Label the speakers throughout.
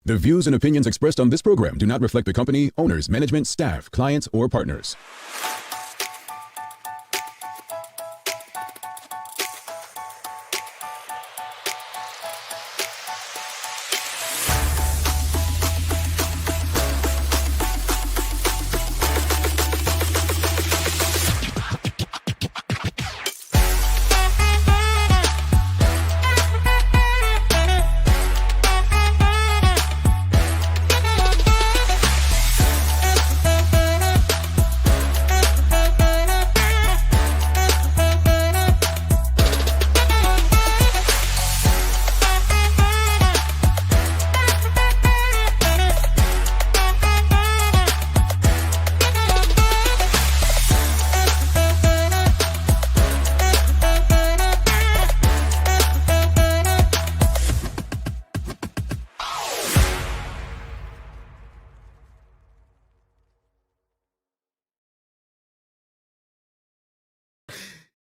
Speaker 1: The views and opinions expressed on this program do not reflect the company, owners, management, staff, clients, or partners.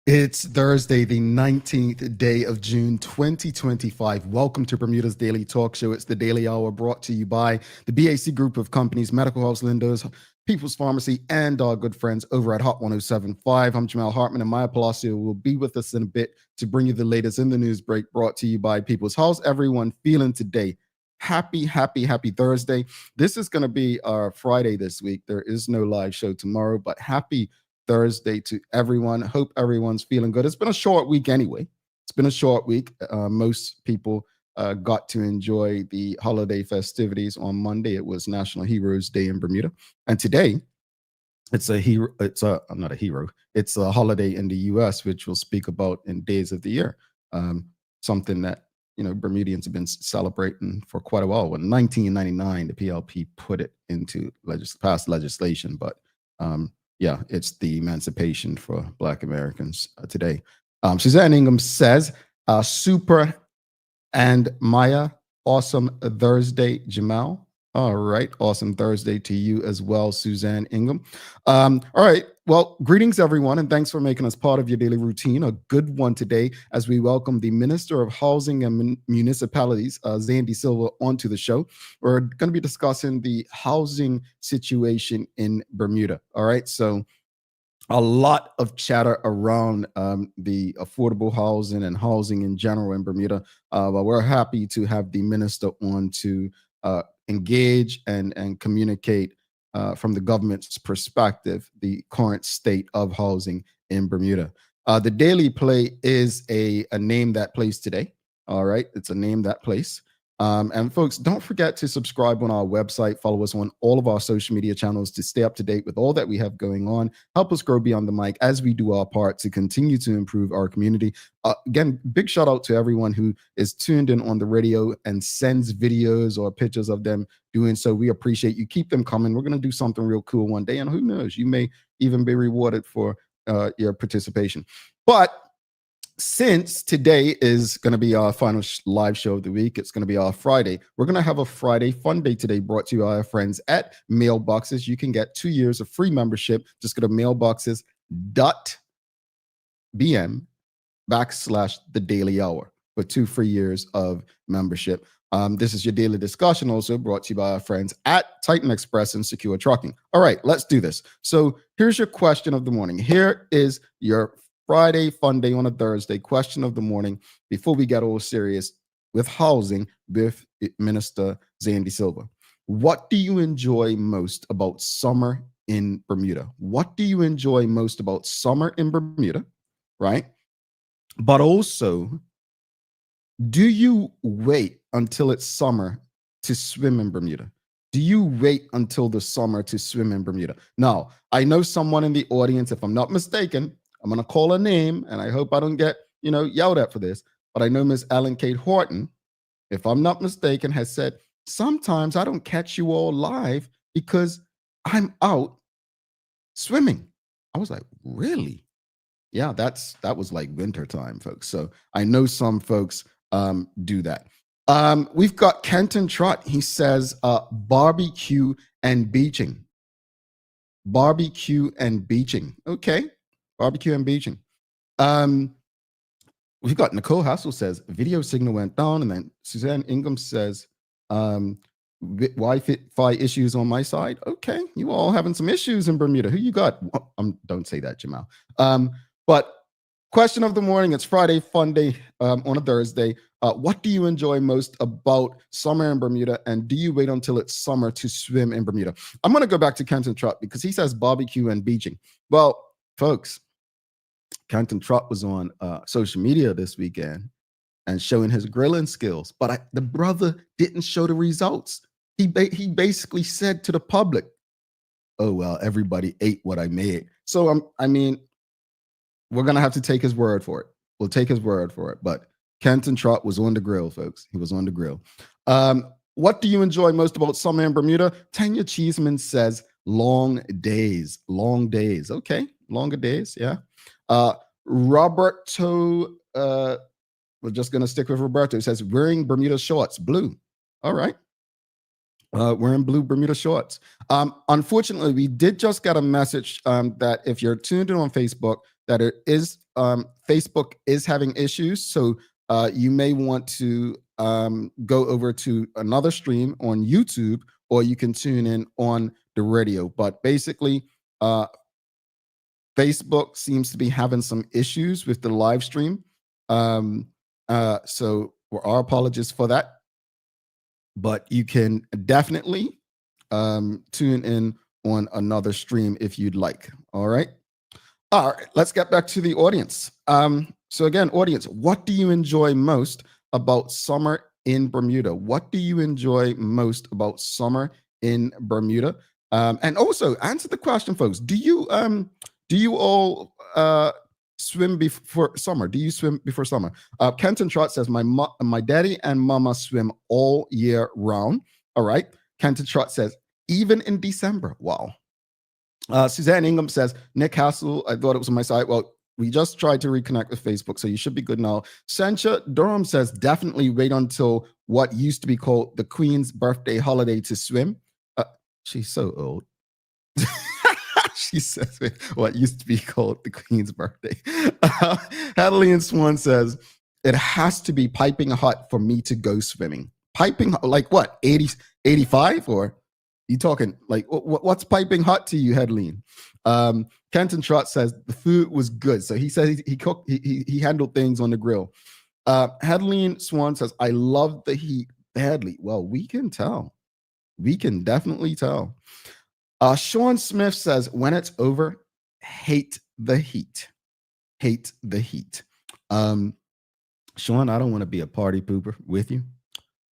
Speaker 2: It's Thursday, the 19th day of June, 2025. Welcome to Bermuda's Daily Talk Show. It's the Daily Hour brought to you by the BAC Group of Companies, Medical House Lindos, People's Pharmacy, and our good friends over at Hot 1075. I'm Jamal Hartman, and Maya Palacio will be with us in a bit to bring you the latest in the news break brought to you by People's. How's everyone feeling today? Happy Thursday. This is going to be our Friday this week. There is no live show tomorrow, but happy Thursday to everyone. Hope everyone's feeling good. It's been a short week anyway. It's been a short week. Most people got to enjoy the holiday festivities on Monday. It was National Heroes Day in Bermuda. And today, it's a hero. I'm not a hero. It's a holiday in the US, which we'll speak about in days of the year. Something that, Bermudians have been celebrating for quite a while. In 1999, the PLP put it into past legislation, but yeah, it's the emancipation for Black Americans today. Suzanne Ingham says, super and Maya, awesome Thursday, Jamal. All right, awesome Thursday to you as well, Suzanne Ingham. All right, well, greetings everyone, and thanks for making us part of your daily routine. A good one today as we welcome the Minister of Housing and Municipalities, Zane DeSilva, onto the show. We're going to be discussing the housing situation in Bermuda. All right, so a lot of chatter around the affordable housing and housing in general in Bermuda. But we're happy to have the minister on to engage and communicate from the government's perspective the current state of housing in Bermuda. The Daily Play is a name that place today. All right, it's a name that place. And folks, don't forget to subscribe on our website. Follow us on all of our social media channels to stay up to date with all that we have going on. Help us grow beyond the mic as we do our part to continue to improve our community. Again, big shout out to everyone who is tuned in on the radio and sends videos or pictures of them doing so. We appreciate you. Keep them coming. We're going to do something real cool one day. And who knows, you may even be rewarded for your participation. But since today is going to be our final live show of the week, it's going to be our Friday. We're going to have a Friday fun day today brought to you by our friends at Mailboxes. You can get 2 years of free membership. Just go to mailboxes.bm/the daily hour for 2 free years of membership. This is your daily discussion also brought to you by our friends at Titan Express and Secure Trucking. All right, let's do this. So here's your question of the morning. Here is your Friday fun day on a Thursday question of the morning before we get all serious with housing with Minister Zane DeSilva. What do you enjoy most about summer in Bermuda? What do you enjoy most about summer in Bermuda, right? But also, do you wait until it's summer to swim in Bermuda? Do you wait until the summer to swim in Bermuda? Now, I know someone in the audience, if I'm not mistaken, I'm going to call a name, and I hope I don't get, yelled at for this, but I know Miss Ellen Kate Horton, if I'm not mistaken, has said, sometimes I don't catch you all live because I'm out swimming. I was like, really? Yeah, that was like winter time, folks. So I know some folks do that. We've got Kenton Trott. He says barbecue and beaching. Barbecue and beaching. Okay. Barbecue and beaching. We've got Nicole Hassel says video signal went down, and then Suzanne Ingham says Wi-Fi issues on my side. Okay, you all having some issues in Bermuda. Who you got? Don't say that, Jamal. But question of the morning. It's Friday, fun day on a Thursday. What do you enjoy most about summer in Bermuda, and do you wait until it's summer to swim in Bermuda? I'm going to go back to Kenton Trott because he says barbecue and beaching. Well, folks, Kenton Trott was on social media this weekend and showing his grilling skills, but the brother didn't show the results. He basically said to the public, "Oh well, everybody ate what I made." So I mean, we're gonna have to take his word for it. We'll take his word for it. But Kenton Trott was on the grill, folks. He was on the grill. What do you enjoy most about summer in Bermuda? Tanya Cheeseman says long days. Long days. Okay, longer days. Yeah. Roberto. We're just gonna stick with Roberto. He says wearing Bermuda shorts, blue. All right. Wearing blue Bermuda shorts. Unfortunately, we did just get a message that if you're tuned in on Facebook, that it is Facebook is having issues. So you may want to go over to another stream on YouTube, or you can tune in on the radio. But basically, Facebook seems to be having some issues with the live stream. So our apologies for that. But you can definitely tune in on another stream if you'd like. All right. All right. Let's get back to the audience. So again, audience, what do you enjoy most about summer in Bermuda? What do you enjoy most about summer in Bermuda? And also answer the question, folks. Do you all swim before summer? Do you swim before summer? Kenton Trott says, my daddy and mama swim all year round. All right. Kenton Trott says, even in December. Wow. Suzanne Ingham says, Nick Hassel, I thought it was on my side. Well, we just tried to reconnect with Facebook, so you should be good now. Sencha Durham says, definitely wait until what used to be called the Queen's birthday holiday to swim. She's so old. She says what used to be called the Queen's birthday. Adeline Swan says, it has to be piping hot for me to go swimming. Piping hot, like what, 80, 85? Or you talking like, what's piping hot to you, Adeline? Kenton Trott says the food was good. So he says he cooked, he handled things on the grill. Adeline Swan says, I love the heat badly. Well, we can tell. We can definitely tell. Sean Smith says, when it's over, hate the heat. Hate the heat. Sean, I don't want to be a party pooper with you,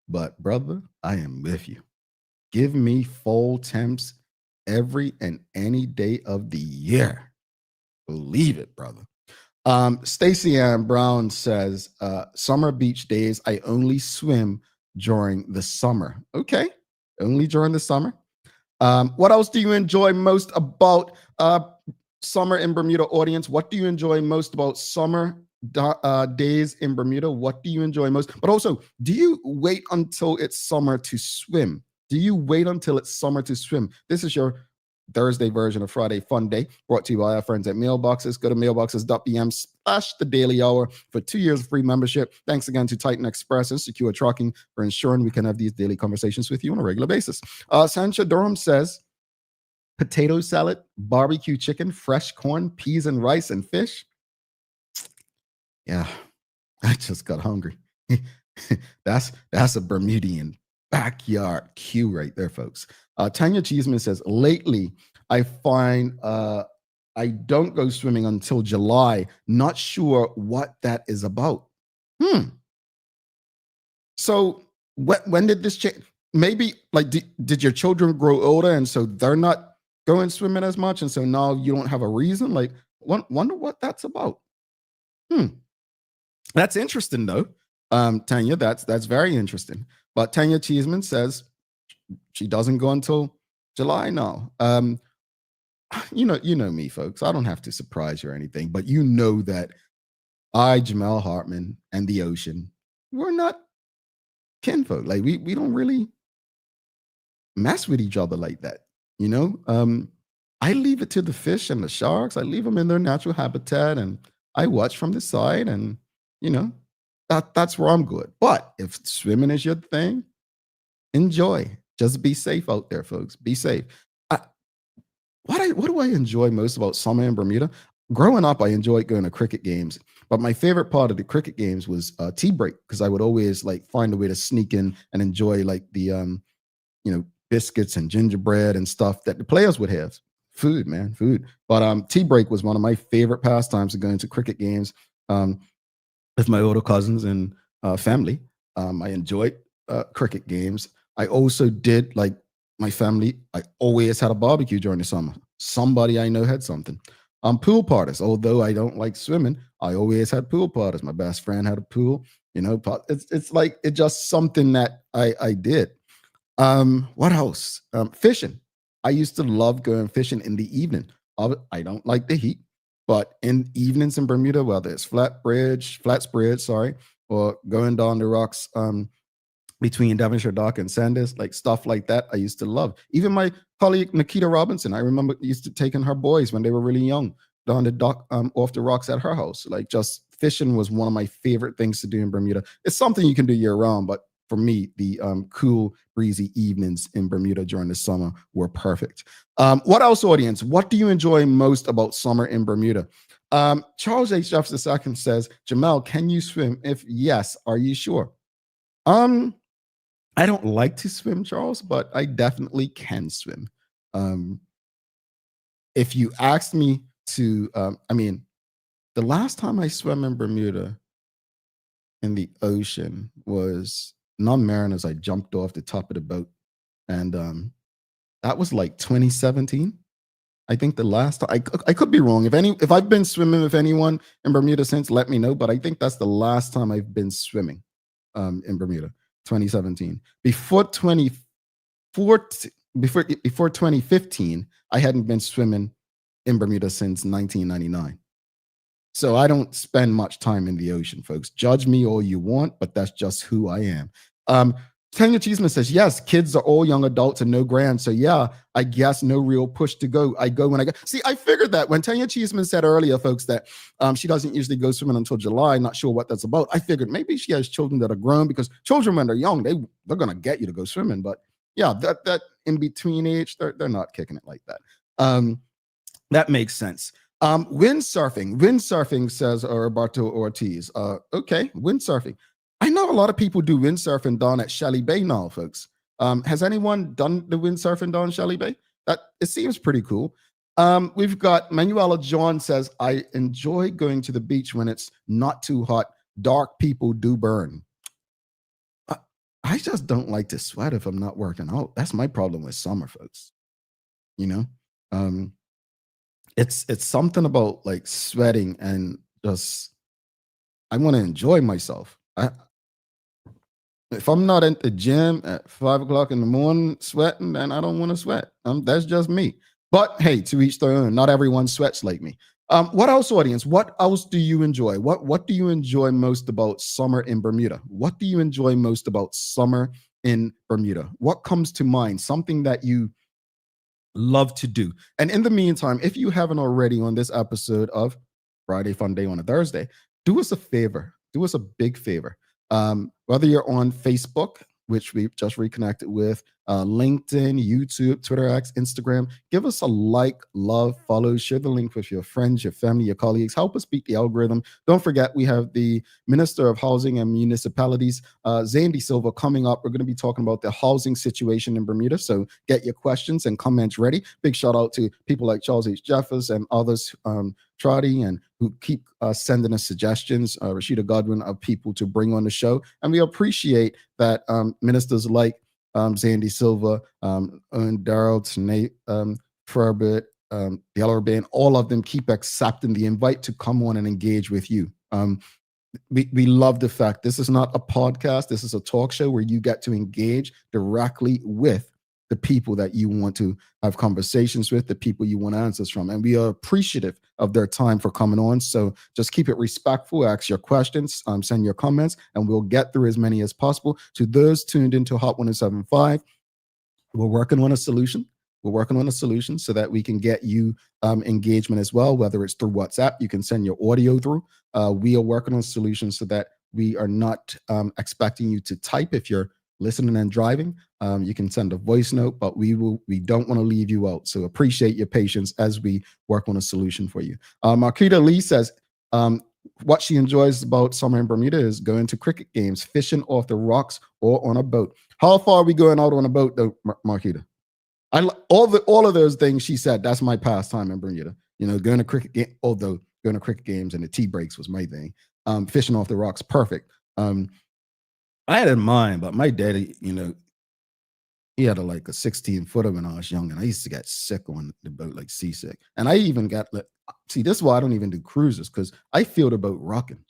Speaker 2: but brother, I am with you. Give me fall temps every and any day of the year. Believe it, brother. Stacey Ann Brown says, summer beach days, I only swim during the summer. Okay, only during the summer. What else do you enjoy most about summer in Bermuda, audience? What do you enjoy most about summer days in Bermuda? What do you enjoy most? But also, do you wait until it's summer to swim? Do you wait until it's summer to swim? This is your Thursday version of Friday Fun Day, brought to you by our friends at Mailboxes. Go to mailboxes.bm/the Daily Hour for 2 years of free membership. Thanks again to Titan Express and Secure Trucking for ensuring we can have these daily conversations with you on a regular basis. Sancha Durham says, potato salad, barbecue chicken, fresh corn, peas and rice, and fish. Yeah, I just got hungry. That's a Bermudian backyard cue right there, folks. Tanya Cheeseman says, lately, I find I don't go swimming until July. Not sure what that is about. So when did this change? Maybe like, did your children grow older and so they're not going swimming as much? And so now you don't have a reason? Like, wonder what that's about. That's interesting though. Tanya, that's very interesting. But Tanya Cheeseman says she doesn't go until July now. You know me, folks. I don't have to surprise you or anything, but you know that I, Jamal Hartman, and the ocean, we're not kinfolk. Like we don't really mess with each other like that. You know, I leave it to the fish and the sharks. I leave them in their natural habitat, and I watch from the side, and you know, that's where I'm good. But if swimming is your thing, enjoy. Just be safe out there, folks. Be safe. I, what do I enjoy most about summer in Bermuda? Growing up, I enjoyed going to cricket games, but my favorite part of the cricket games was tea break because I would always like find a way to sneak in and enjoy like the biscuits and gingerbread and stuff that the players would have. Food, man, food. But tea break was one of my favorite pastimes of going to cricket games with my older cousins and family. I enjoyed cricket games. I also did like my family. I always had a barbecue during the summer. Somebody I know had something. Pool parties. Although I don't like swimming, I always had pool parties. My best friend had a pool. It's like it's just something that I did. What else? Fishing. I used to love going fishing in the evening. I don't like the heat, but in evenings in Bermuda, whether it's Flatsbridge, sorry, or going down the rocks between Devonshire Dock and Sanders, like stuff like that, I used to love. Even my colleague Nikita Robinson, I remember used to taking her boys when they were really young down the dock, off the rocks at her house. Like just fishing was one of my favorite things to do in Bermuda. It's something you can do year round, but for me, the cool, breezy evenings in Bermuda during the summer were perfect. What else, audience? What do you enjoy most about summer in Bermuda? Charles H. Jefferson II says, Jamel, can you swim? If yes, are you sure? I don't like to swim, Charles, but I definitely can swim. If you asked me to, the last time I swam in Bermuda in the ocean was non-mariners. I jumped off the top of the boat, and that was like 2017. I think the last time I could be wrong. If I've been swimming with anyone in Bermuda since, let me know. But I think that's the last time I've been swimming in Bermuda, 2017. Before 2015, I hadn't been swimming in Bermuda since 1999. So I don't spend much time in the ocean, folks. Judge me all you want, but that's just who I am. Tanya Cheeseman says, yes, kids are all young adults and no grand. So yeah, I guess no real push to go. I go when I go. See, I figured that when Tanya Cheeseman said earlier, folks, that she doesn't usually go swimming until July. Not sure what that's about. I figured maybe she has children that are grown, because children when they're young, they're gonna get you to go swimming. But yeah, that in between age, they're not kicking it like that. That makes sense. Windsurfing, says Roberto Ortiz. Okay, windsurfing. I know a lot of people do windsurfing down at Shelly Bay now, folks. Has anyone done the windsurfing down Shelly Bay? It seems pretty cool. We've got Manuela John says, I enjoy going to the beach when it's not too hot. Dark people do burn. I just don't like to sweat if I'm not working out. That's my problem with summer, folks. It's something about like sweating and just I want to enjoy myself. If I'm not at the gym at 5 o'clock in the morning sweating, then I don't want to sweat. That's just me. But hey, to each their own. Not everyone sweats like me. What else, audience? What else do you enjoy? What do you enjoy most about summer in Bermuda? What do you enjoy most about summer in Bermuda? What comes to mind? Something that you love to do. And in the meantime, if you haven't already on this episode of Friday Fun Day on a Thursday, do us a favor. Do us a big favor. Whether you're on Facebook, which we've just reconnected with, LinkedIn, YouTube, Twitter X, Instagram, give us a like, love, follow, share the link with your friends, your family, your colleagues. Help us beat the algorithm. Don't forget, we have the Minister of Housing and Municipalities, Zane DeSilva, coming up. We're going to be talking about the housing situation in Bermuda. So get your questions and comments ready. Big shout out to people like Charles H. Jeffers and others, Trotty, and who keep sending us suggestions, Rashida Godwin, of people to bring on the show. And we appreciate that ministers like Zane DeSilva, and Daryl, Nate, Furbert, the Yellow Band, all of them keep accepting the invite to come on and engage with you. We love the fact this is not a podcast. This is a talk show where you get to engage directly with the people that you want to have conversations with, the people you want answers from. And we are appreciative of their time for coming on. So just keep it respectful, ask your questions, send your comments, and we'll get through as many as possible. To those tuned into Hot 107.5, we're working on a solution. We're working on a solution so that we can get you engagement as well, whether it's through WhatsApp. You can send your audio through. We are working on solutions so that we are not expecting you to type if you're listening and driving, you can send a voice note, but we don't want to leave you out. So appreciate your patience as we work on a solution for you. Marquita Lee says, what she enjoys about summer in Bermuda is going to cricket games, fishing off the rocks, or on a boat. How far are we going out on a boat, though, Marquita? All of those things she said. That's my pastime in Bermuda. Going to cricket game. Although going to cricket games and the tea breaks was my thing. Fishing off the rocks, perfect. I had it in mind, but my daddy, he had a 16-footer when I was young, and I used to get sick on the boat, like seasick. And I even got see, this is why I don't even do cruises, because I feel the boat rocking.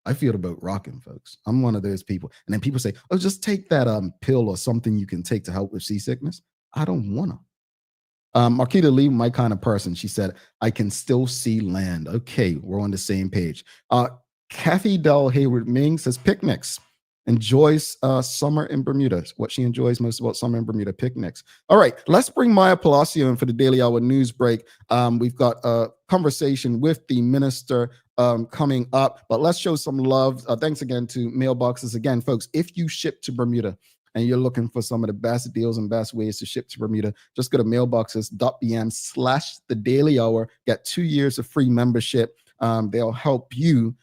Speaker 2: I feel the boat rocking, folks. I'm one of those people. And then people say, "Oh, just take that pill or something you can take to help with seasickness." I don't want to. Marquita Lee, my kind of person, she said, I can still see land. Okay, we're on the same page. Kathy Del Hayward Ming says picnics. Enjoys summer in Bermuda. What she enjoys most about summer in Bermuda, picnics. All right, let's bring Maya Palacio in for the Daily Hour news break. We've got a conversation with the minister coming up, but let's show some love. Thanks again to Mailboxes. Again, folks, if you ship to Bermuda and you're looking for some of the best deals and best ways to ship to Bermuda, just go to mailboxes.bm/the Daily Hour. Get 2 years of free membership. They'll help you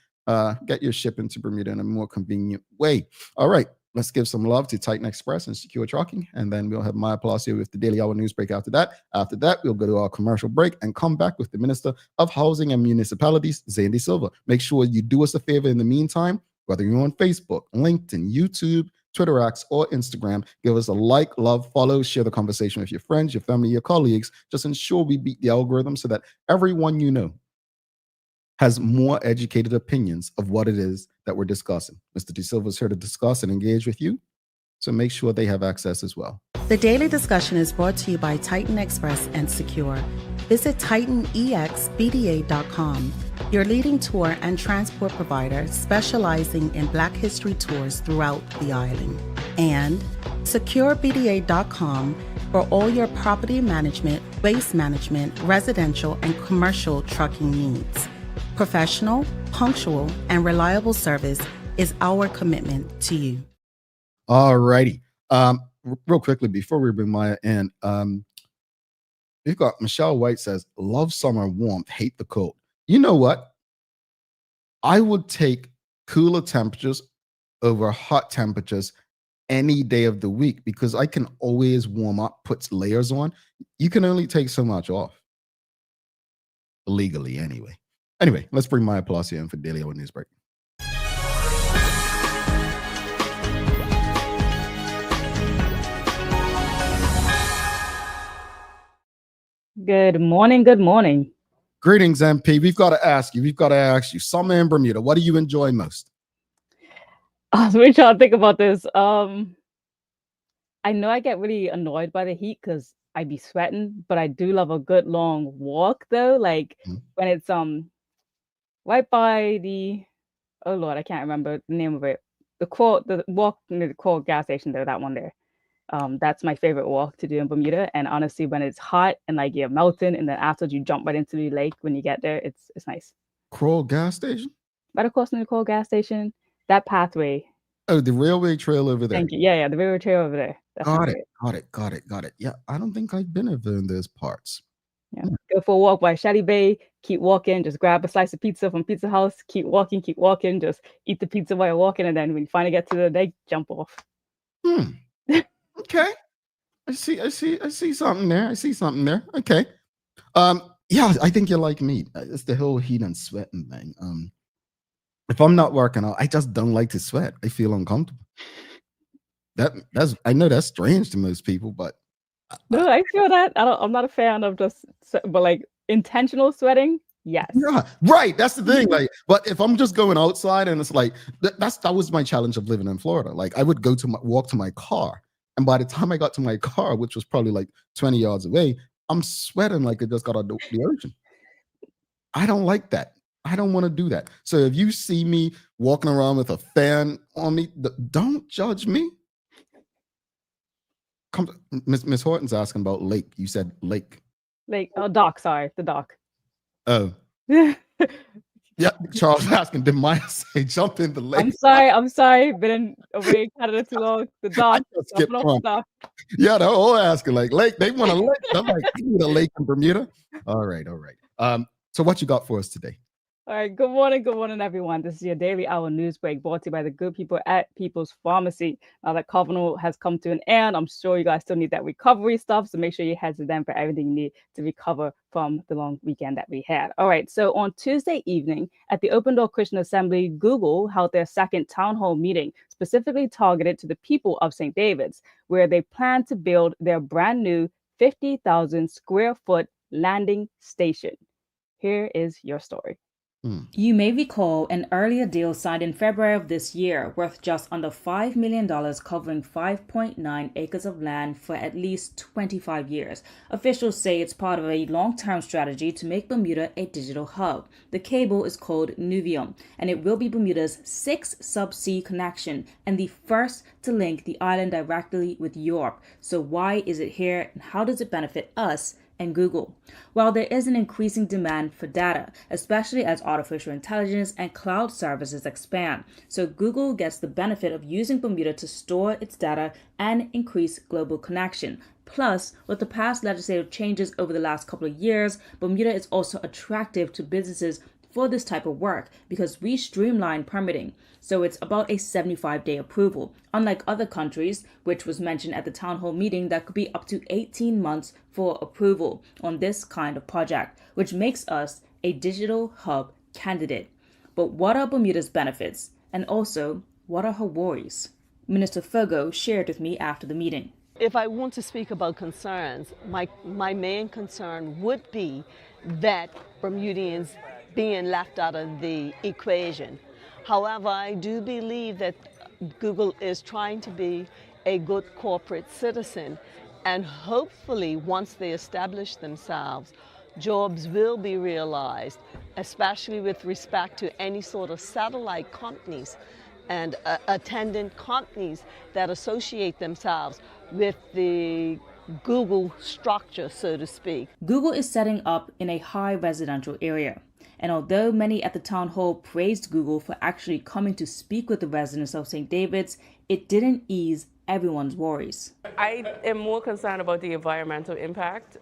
Speaker 2: get your shipping to Bermuda in a more convenient way. All right, let's give some love to Titan Express and Secure Trucking, and then we'll have Maya Palacio with the Daily Hour news break after that. After that, we'll go to our commercial break and come back with the Minister of Housing and Municipalities, Zane DeSilva. Make sure you do us a favor in the meantime, whether you're on Facebook, LinkedIn, YouTube, Twitter X, or Instagram. Give us a like, love, follow, share the conversation with your friends, your family, your colleagues. Just ensure we beat the algorithm so that everyone you know has more educated opinions of what it is that we're discussing. Mr. DeSilva is here to discuss and engage with you, so make sure they have access as well.
Speaker 3: The Daily Discussion is brought to you by Titan Express and Secure. Visit TitanEXBDA.com, your leading tour and transport provider specializing in Black History tours throughout the island. And SecureBDA.com for all your property management, waste management, residential, and commercial trucking needs. Professional, punctual, and reliable service is our commitment to you.
Speaker 2: All righty. Real quickly, before we bring Maya in, we've got Michelle White says, love summer warmth, hate the cold. You know what? I would take cooler temperatures over hot temperatures any day of the week because I can always warm up, put layers on. You can only take so much off. Legally, anyway. Anyway, let's bring Maya Palacio in for Daily Hour News Break.
Speaker 4: Good morning. Good morning.
Speaker 2: Greetings, MP. We've got to ask you. Summer in Bermuda, what do you enjoy most?
Speaker 4: I was really trying to think about this. I know I get really annoyed by the heat because I be sweating, but I do love a good long walk though. Like when it's right by the, oh Lord, I can't remember the name of it. The walk near the Coral gas station there, that one there. That's my favorite walk to do in Bermuda. And honestly, when it's hot and like you're melting, and then after you jump right into the lake when you get there, it's nice.
Speaker 2: Coral gas station?
Speaker 4: Right across from the Coral gas station, that pathway.
Speaker 2: Oh, the railway trail over there.
Speaker 4: Thank you. Yeah, the railway trail over there.
Speaker 2: Got it. Yeah, I don't think I've been over in those parts.
Speaker 4: Yeah. Go for a walk by Shady Bay, keep walking, just grab a slice of pizza from Pizza House, keep walking, just eat the pizza while you're walking, and then when you finally get to the lake, jump off.
Speaker 2: Okay. I see something there. Okay. Yeah, I think you're like me. It's the whole heat and sweating thing. If I'm not working out, I just don't like to sweat. I feel uncomfortable. I know that's strange to most people, but
Speaker 4: no, I feel that. I'm not a fan of just, but like intentional sweating. Yes.
Speaker 2: Yeah, right. That's the thing. Like, but if I'm just going outside and it's like that was my challenge of living in Florida. Like, I would walk to my car, and by the time I got to my car, which was probably like 20 yards away, I'm sweating like it just got out of the ocean. I don't like that. I don't want to do that. So if you see me walking around with a fan on me, don't judge me. Miss Horton's asking about lake. You said lake.
Speaker 4: Lake. Oh, dock. Sorry, the dock.
Speaker 2: Oh. Yeah, Charles asking, did Maya say jump in the lake?
Speaker 4: I'm sorry, been away in Canada too long. The
Speaker 2: I
Speaker 4: dock,
Speaker 2: just skipped
Speaker 4: jumping off the
Speaker 2: one.
Speaker 4: dock.
Speaker 2: Yeah, they're all asking like lake. They want a lake. I'm like, you need a lake in Bermuda. All right, all right. So what you got for us today?
Speaker 4: All right, good morning, everyone. This is your daily hour news break brought to you by the good people at People's Pharmacy. Now that Carnival has come to an end, I'm sure you guys still need that recovery stuff, so make sure you head to them for everything you need to recover from the long weekend that we had. All right, so on Tuesday evening at the Open Door Christian Assembly, Google held their second town hall meeting, specifically targeted to the people of St. David's, where they plan to build their brand new 50,000 square foot landing station. Here is your story. You may recall an earlier deal signed in February of this year worth just under $5 million covering 5.9 acres of land for at least 25 years. Officials say it's part of a long-term strategy to make Bermuda a digital hub. The cable is called Nuvium, and it will be Bermuda's sixth subsea connection and the first to link the island directly with Europe. So why is it here and how does it benefit us and Google? While there is an increasing demand for data, especially as artificial intelligence and cloud services expand, so Google gets the benefit of using Bermuda to store its data and increase global connection. Plus, with the past legislative changes over the last couple of years, Bermuda is also attractive to businesses for this type of work because we streamline permitting. So it's about a 75-day approval, unlike other countries, which was mentioned at the town hall meeting that could be up to 18 months for approval on this kind of project, which makes us a digital hub candidate. But what are Bermuda's benefits? And also, what are her worries? Minister Fogo shared with me after the meeting.
Speaker 5: If I want to speak about concerns, my main concern would be that Bermudians being left out of the equation. However, I do believe that Google is trying to be a good corporate citizen, and hopefully once they establish themselves, jobs will be realized, especially with respect to any sort of satellite companies and attendant companies that associate themselves with the Google structure, so to speak.
Speaker 4: Google is setting up in a high residential area. And although many at the town hall praised Google for actually coming to speak with the residents of St. David's, it didn't ease everyone's worries.
Speaker 6: I am more concerned about the environmental impact,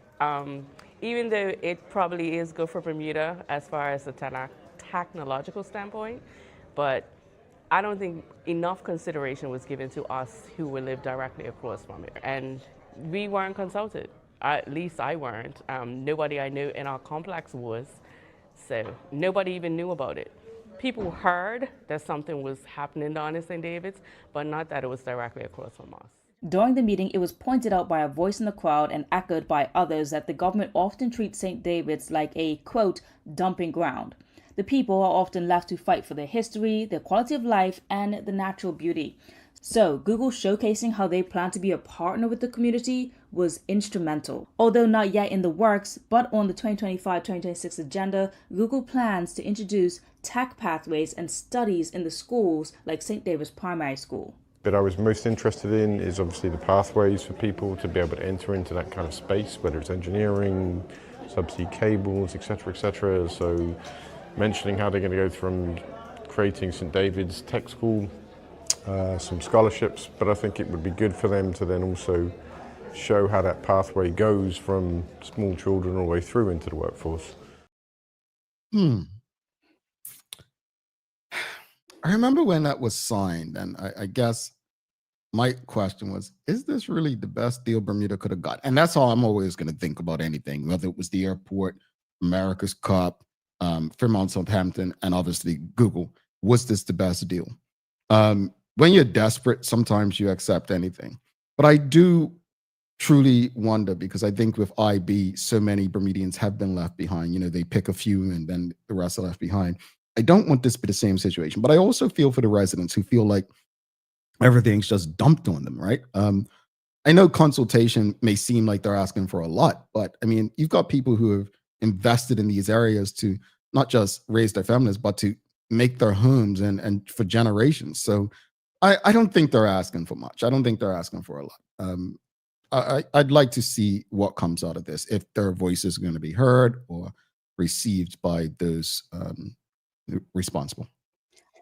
Speaker 6: even though it probably is good for Bermuda as far as the technological standpoint, but I don't think enough consideration was given to us who would live directly across from it. And we weren't consulted, at least I weren't. Nobody I knew in our complex was. So nobody even knew about it. People heard that something was happening down in St. David's, but not that it was directly across from us.
Speaker 4: During the meeting, it was pointed out by a voice in the crowd and echoed by others that the government often treats St. David's like a, quote, dumping ground. The people are often left to fight for their history, their quality of life, and the natural beauty. So Google showcasing how they plan to be a partner with the community was instrumental. Although not yet in the works, but on the 2025-2026 agenda, Google plans to introduce tech pathways and studies in the schools like St. David's Primary School.
Speaker 7: What I was most interested in is obviously the pathways for people to be able to enter into that kind of space, whether it's engineering, subsea cables, etc. So mentioning how they're going to go from creating St. David's Tech School, some scholarships, but I think it would be good for them to then also show how that pathway goes from small children all the way through into the workforce.
Speaker 2: I remember when that was signed, and I guess my question was, is this really the best deal Bermuda could have got? And that's how I'm always going to think about anything, whether it was the airport, America's Cup, Fairmont Southampton, and obviously Google. Was this the best deal? When you're desperate, sometimes you accept anything. But I do truly wonder, because I think with IB, so many Bermudians have been left behind. You know, they pick a few and then the rest are left behind. I don't want this to be the same situation, but I also feel for the residents who feel like everything's just dumped on them, right? I know consultation may seem like they're asking for a lot, but I mean, you've got people who have invested in these areas to not just raise their families, but to make their homes and for generations. So I don't think they're asking for much. I don't think they're asking for a lot. I'd like to see what comes out of this, if their voices are going to be heard or received by those responsible?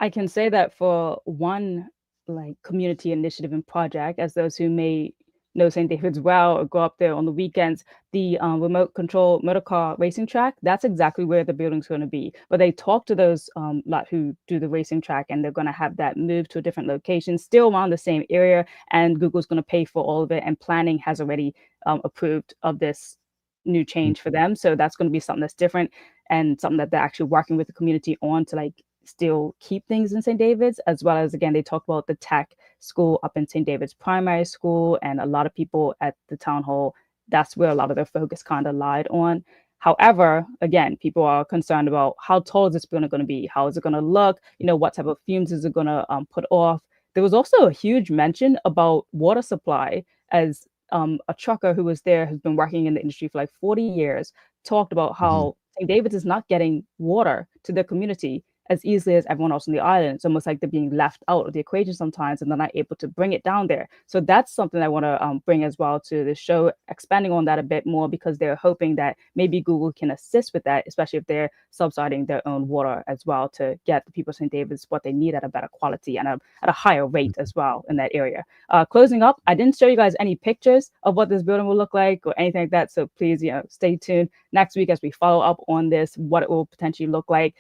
Speaker 4: I can say that for one like community initiative and project, as those who may know St. David's well or go up there on the weekends, the remote control motor car racing track, that's exactly where the building's going to be. But they talk to those lot who do the racing track, and they're going to have that moved to a different location, still around the same area, and Google's going to pay for all of it, and planning has already approved of this new change for them. So that's going to be something that's different and something that they're actually working with the community on to like still keep things in St. David's, as well as, again, they talked about the tech school up in St. David's Primary School, and a lot of people at the town hall, that's where a lot of their focus kind of lied on. However, again, people are concerned about how tall is this building going to be? How is it going to look? You know, what type of fumes is it going to put off? There was also a huge mention about water supply, as a trucker who was there, who's been working in the industry for like 40 years, talked about how St. David's is not getting water to their community as easily as everyone else on the island. It's almost like they're being left out of the equation sometimes, and they're not able to bring it down there. So that's something I want to bring as well to the show, expanding on that a bit more, because they're hoping that maybe Google can assist with that, especially if they're subsidizing their own water as well, to get the people of St. David's what they need at a better quality and at a higher rate as well in that area. Closing up, I didn't show you guys any pictures of what this building will look like or anything like that. So please, stay tuned next week as we follow up on this, what it will potentially look like.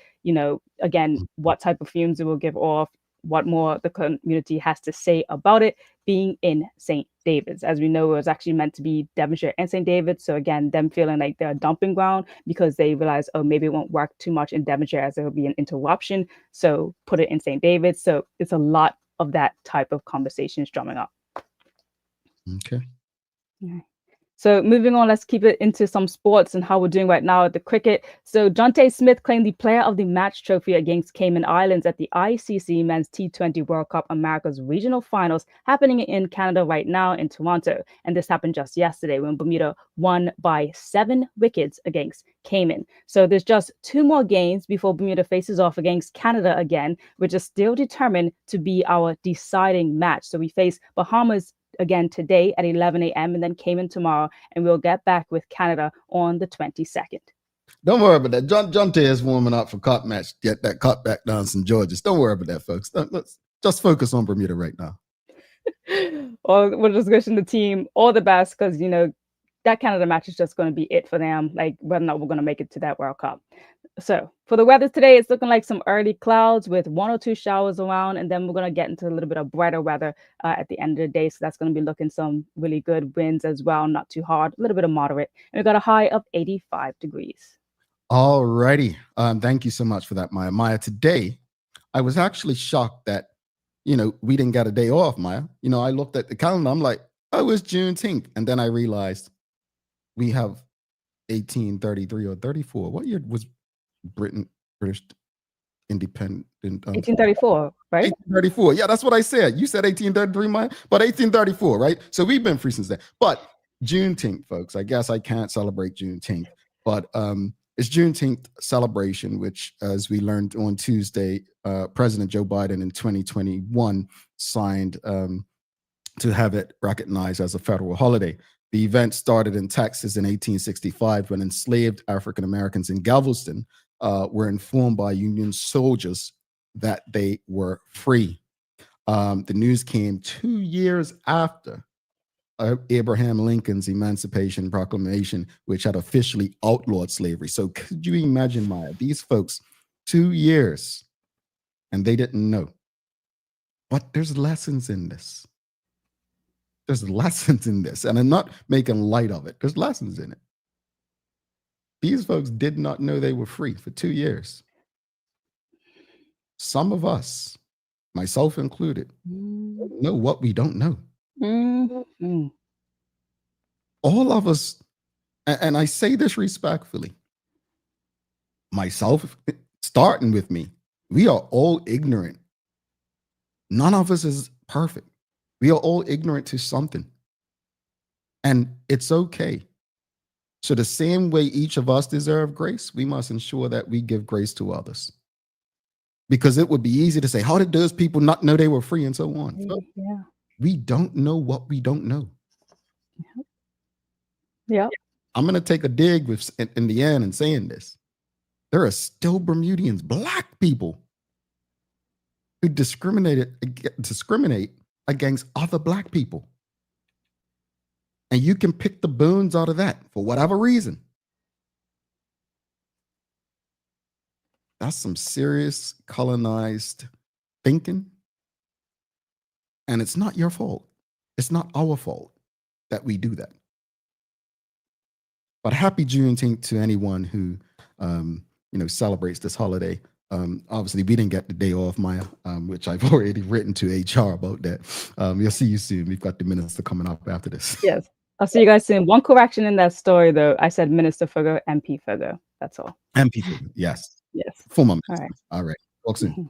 Speaker 4: Again, what type of fumes it will give off, what more the community has to say about it being in St. David's. As we know, it was actually meant to be Devonshire and St. David's. So again, them feeling like they're a dumping ground because they realize, oh, maybe it won't work too much in Devonshire as there will be an interruption. So put it in St. David's. So it's a lot of that type of conversations drumming up.
Speaker 2: Okay.
Speaker 4: Yeah. So moving on, let's keep it into some sports and how we're doing right now at the cricket. So Jonte Smith claimed the Player of the Match trophy against Cayman Islands at the ICC Men's T20 World Cup America's regional finals happening in Canada right now in Toronto. And this happened just yesterday when Bermuda won by 7 wickets against Cayman. So there's just 2 more games before Bermuda faces off against Canada again, which is still determined to be our deciding match. So we face Bahamas again today at 11 a.m. and then Cayman tomorrow, and we'll get back with Canada on the 22nd.
Speaker 2: Don't worry about that. John Tay is warming up for cup match. Get that cut back down St. George's. Don't worry about that, folks. Let's just focus on Bermuda right now.
Speaker 4: Well, we're just wishing the team all the best, because that Canada match is just going to be it for them, like whether or not we're going to make it to that World Cup. So for the weather today, it's looking like some early clouds with 1 or 2 showers around, and then we're going to get into a little bit of brighter weather at the end of the day. So that's going to be looking some really good winds as well, not too hard, a little bit of moderate. And we've got a high of 85 degrees.
Speaker 2: All righty. Thank you so much for that, Maya. Maya, today, I was actually shocked that, we didn't get a day off, Maya. I looked at the calendar. I'm like, oh, it's Juneteenth. And then I realized we have 1833 or 34. What year was British independent?
Speaker 4: 1834, right?
Speaker 2: 1834. Yeah, that's what I said. You said 1833, Maya, but 1834, right? So we've been free since then. But Juneteenth, folks, I guess I can't celebrate Juneteenth, but it's Juneteenth celebration, which, as we learned on Tuesday, President Joe Biden in 2021 signed to have it recognized as a federal holiday. The event started in Texas in 1865 when enslaved African Americans in Galveston were informed by Union soldiers that they were free. The news came 2 years after Abraham Lincoln's Emancipation Proclamation, which had officially outlawed slavery. So could you imagine, Maya, these folks, 2 years, and they didn't know. But there's lessons in this. There's lessons in this, and I'm not making light of it. There's lessons in it. These folks did not know they were free for 2 years. Some of us, myself included, know what we don't know.
Speaker 4: Mm-hmm.
Speaker 2: All of us, and I say this respectfully, myself, starting with me, we are all ignorant. None of us is perfect. We are all ignorant to something. And it's okay. So the same way each of us deserve grace, we must ensure that we give grace to others. Because it would be easy to say, how did those people not know they were free and so on?
Speaker 4: Yeah.
Speaker 2: We don't know what we don't know.
Speaker 4: Yeah.
Speaker 2: I'm going to take a dig in the end and saying this. there are still Bermudians, black people, who discriminate against other black people. And you can pick the bones out of that for whatever reason. That's some serious colonized thinking. And it's not your fault. It's not our fault that we do that. But happy Juneteenth to anyone who, celebrates this holiday. Obviously, we didn't get the day off, Maya, which I've already written to HR about that. We'll see you soon. We've got the minister coming up after this.
Speaker 4: Yes. I'll see you guys soon. One correction in that story, though. I said Minister Fogo, MP Fogo. That's all.
Speaker 2: MP Fogo, yes.
Speaker 4: Yes.
Speaker 2: Former minister.
Speaker 4: All right.
Speaker 2: All right. Talk soon.
Speaker 4: Mm-hmm.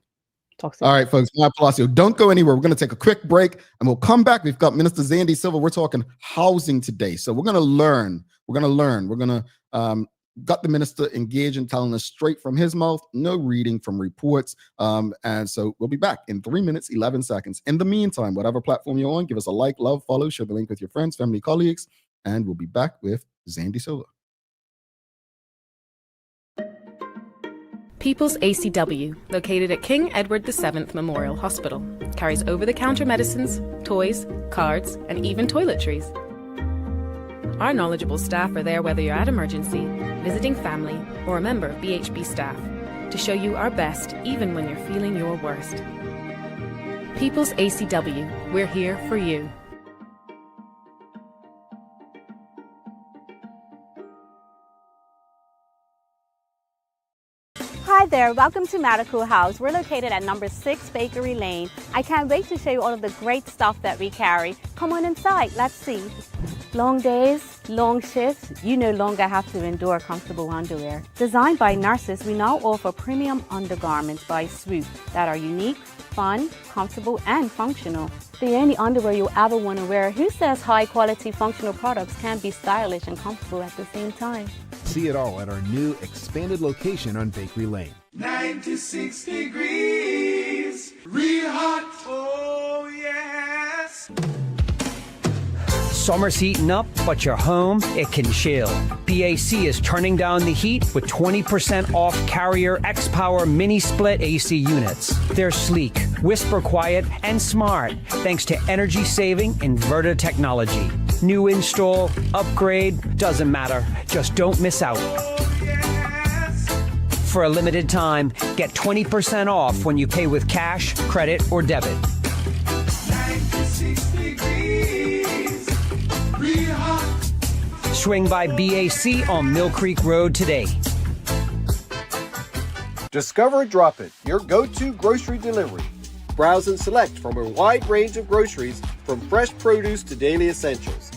Speaker 4: Talk soon.
Speaker 2: All right, folks. Maya Palacio, don't go anywhere. We're going to take a quick break and we'll come back. We've got Minister Zane DeSilva. We're talking housing today. So we're going to learn. We're going to got the minister engaged and telling us straight from his mouth, no reading from reports. And so we'll be back in 3 minutes, 11 seconds. In the meantime, whatever platform you're on, give us a like, love, follow, share the link with your friends, family, colleagues, and we'll be back with Zane DeSilva.
Speaker 8: People's ACW, located at King Edward VII Memorial Hospital, carries over-the-counter medicines, toys, cards, and even toiletries. Our knowledgeable staff are there whether you're at emergency, visiting family, or a member of BHB staff, to show you our best even when you're feeling your worst. People's ACW, we're here for you.
Speaker 9: Hi there, welcome to Medical House. We're located at number 6 Bakery Lane. I can't wait to show you all of the great stuff that we carry. Come on inside, let's see. Long days, long shifts, you no longer have to endure comfortable underwear. Designed by nurses, we now offer premium undergarments by Swoop that are unique, fun, comfortable, and functional. The only underwear you'll ever want to wear. Who says high quality functional products can't be stylish and comfortable at the same time?
Speaker 10: See it all at our new expanded location on Bakery Lane.
Speaker 11: 96 degrees, real hot, oh yes.
Speaker 12: Summer's heating up, but your home, it can chill. BAC is turning down the heat with 20% off Carrier X-Power Mini Split AC units. They're sleek, whisper quiet, and smart, thanks to energy-saving inverter technology. New install, upgrade, doesn't matter. Just don't miss out. For a limited time, get 20% off when you pay with cash, credit, or debit.
Speaker 11: 96 degrees, real hot.
Speaker 12: Swing by BAC on Mill Creek Road today.
Speaker 13: Discover Drop It, your go-to grocery delivery. Browse and select from a wide range of groceries, from fresh produce to daily essentials.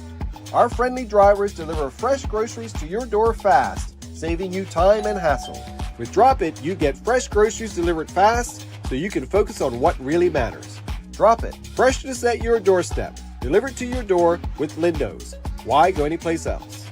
Speaker 13: Our friendly drivers deliver fresh groceries to your door fast, saving you time and hassle. With Drop It, you get fresh groceries delivered fast, so you can focus on what really matters. Drop It, freshness at your doorstep, delivered to your door with Lindo's. Why go anyplace else?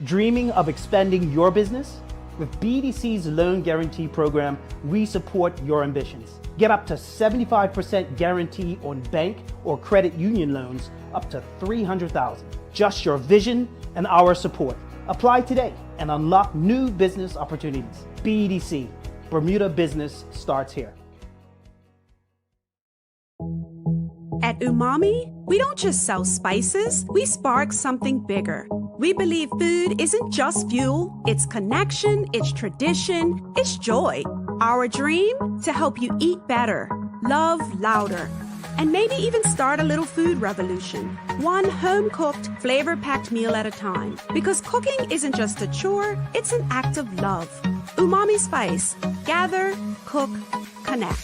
Speaker 14: Dreaming of expanding your business? With BDC's Loan Guarantee Program, we support your ambitions. Get up to 75% guarantee on bank or credit union loans up to $300,000. Just your vision and our support. Apply today and unlock new business opportunities. BDC, Bermuda business starts here.
Speaker 15: At Umami, we don't just sell spices, we spark something bigger. We believe food isn't just fuel, it's connection, it's tradition, it's joy. Our dream? To help you eat better, love louder, and maybe even start a little food revolution. One home-cooked, flavor-packed meal at a time. Because cooking isn't just a chore, it's an act of love. Umami Spice. Gather, cook, connect.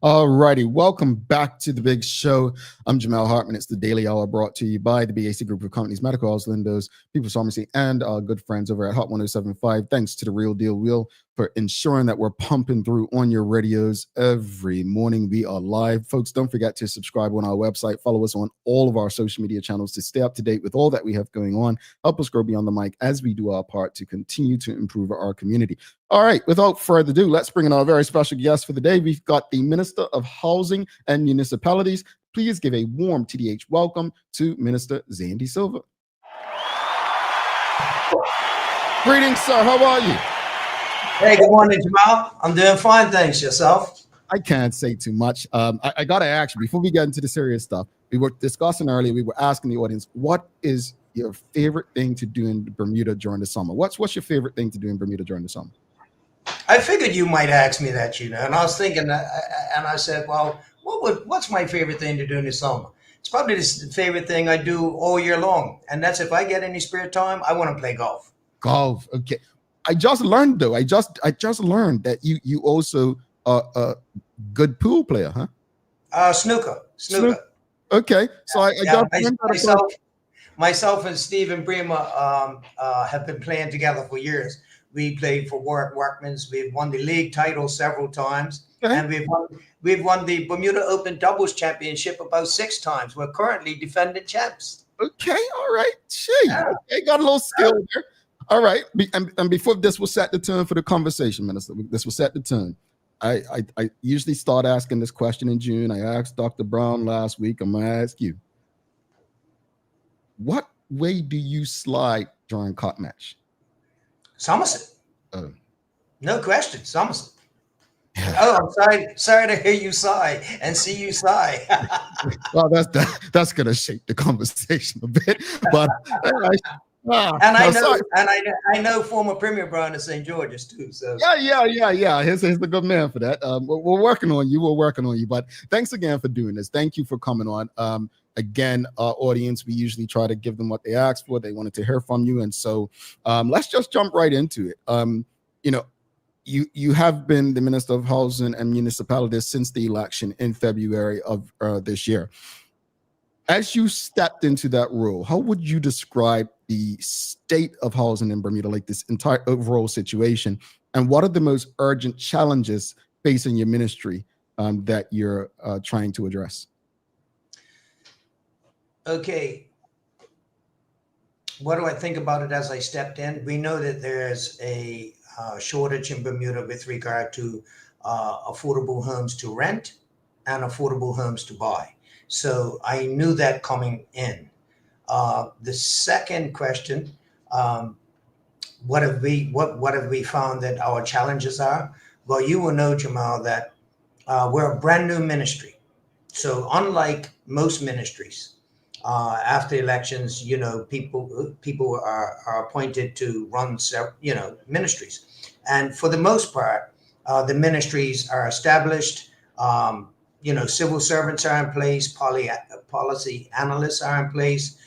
Speaker 2: All righty, welcome back to the big show. I'm Jamal Hartman. It's the Daily Hour brought to you by the BAC Group of Companies, Medical House, Lindo's, People's Pharmacy, and our good friends over at Hot 1075. Thanks to the Real Deal Wheel for ensuring that we're pumping through on your radios every morning. We are live. Folks, don't forget to subscribe on our website. Follow us on all of our social media channels to stay up to date with all that we have going on. Help us grow beyond the mic as we do our part to continue to improve our community. All right, without further ado, let's bring in our very special guest for the day. We've got the Minister of Housing and Municipalities. Please give a warm TDH welcome to Minister Zane DeSilva. Greetings, sir. How are you?
Speaker 16: Hey, good morning, Jamal. I'm doing fine, thanks. Yourself?
Speaker 2: I can't say too much. I got to ask you, before we get into the serious stuff, we were discussing earlier, we were asking the audience, what is your favorite thing to do in Bermuda during the summer? What's your favorite thing to do in Bermuda during the summer?
Speaker 16: I figured you might ask me that, and I was thinking, and I said, well, what's my favorite thing to do in the summer? It's probably the favorite thing I do all year long, and that's if I get any spare time, I want to play golf.
Speaker 2: Golf, okay. I just learned though. I just learned that you also are a good pool player, huh?
Speaker 16: Snooker.
Speaker 2: Okay, so I got
Speaker 16: myself and Stephen Bremer have been playing together for years. We played for Warwick Workmen's. We've won the league title several times, and we've won the Bermuda Open Doubles Championship about 6 times. We're currently defending champs.
Speaker 2: Okay, all right. Okay, got a little skill there. All right, and before this will set the tone for the conversation, Minister. This will set the tone. I usually start asking this question in June. I asked Dr. Brown last week. I'm gonna ask you. What way do you slide during cot match?
Speaker 16: Somerset. No question, Somerset. Oh, I'm sorry to hear you sigh and see you sigh.
Speaker 2: Well, that's gonna shape the conversation a bit, but all right.
Speaker 16: I know former Premier Brown of St. George's too. So
Speaker 2: yeah. He's a good man for that. We're working on you. We're working on you. But thanks again for doing this. Thank you for coming on. Again, our audience, we usually try to give them what they asked for. They wanted to hear from you, and so let's just jump right into it. You have been the Minister of Housing and Municipalities since the election in February of this year. As you stepped into that role, how would you describe the state of housing in Bermuda, like this entire overall situation? And what are the most urgent challenges facing your ministry that you're trying to address?
Speaker 16: Okay. What do I think about it as I stepped in? We know that there's a shortage in Bermuda with regard to affordable homes to rent and affordable homes to buy. So I knew that coming in. The second question, what have we found that our challenges are? Well, you will know, Jamal, that we're a brand new ministry. So unlike most ministries, after elections, people are appointed to run, ministries, and for the most part, the ministries are established. Civil servants are in place, policy analysts are in place,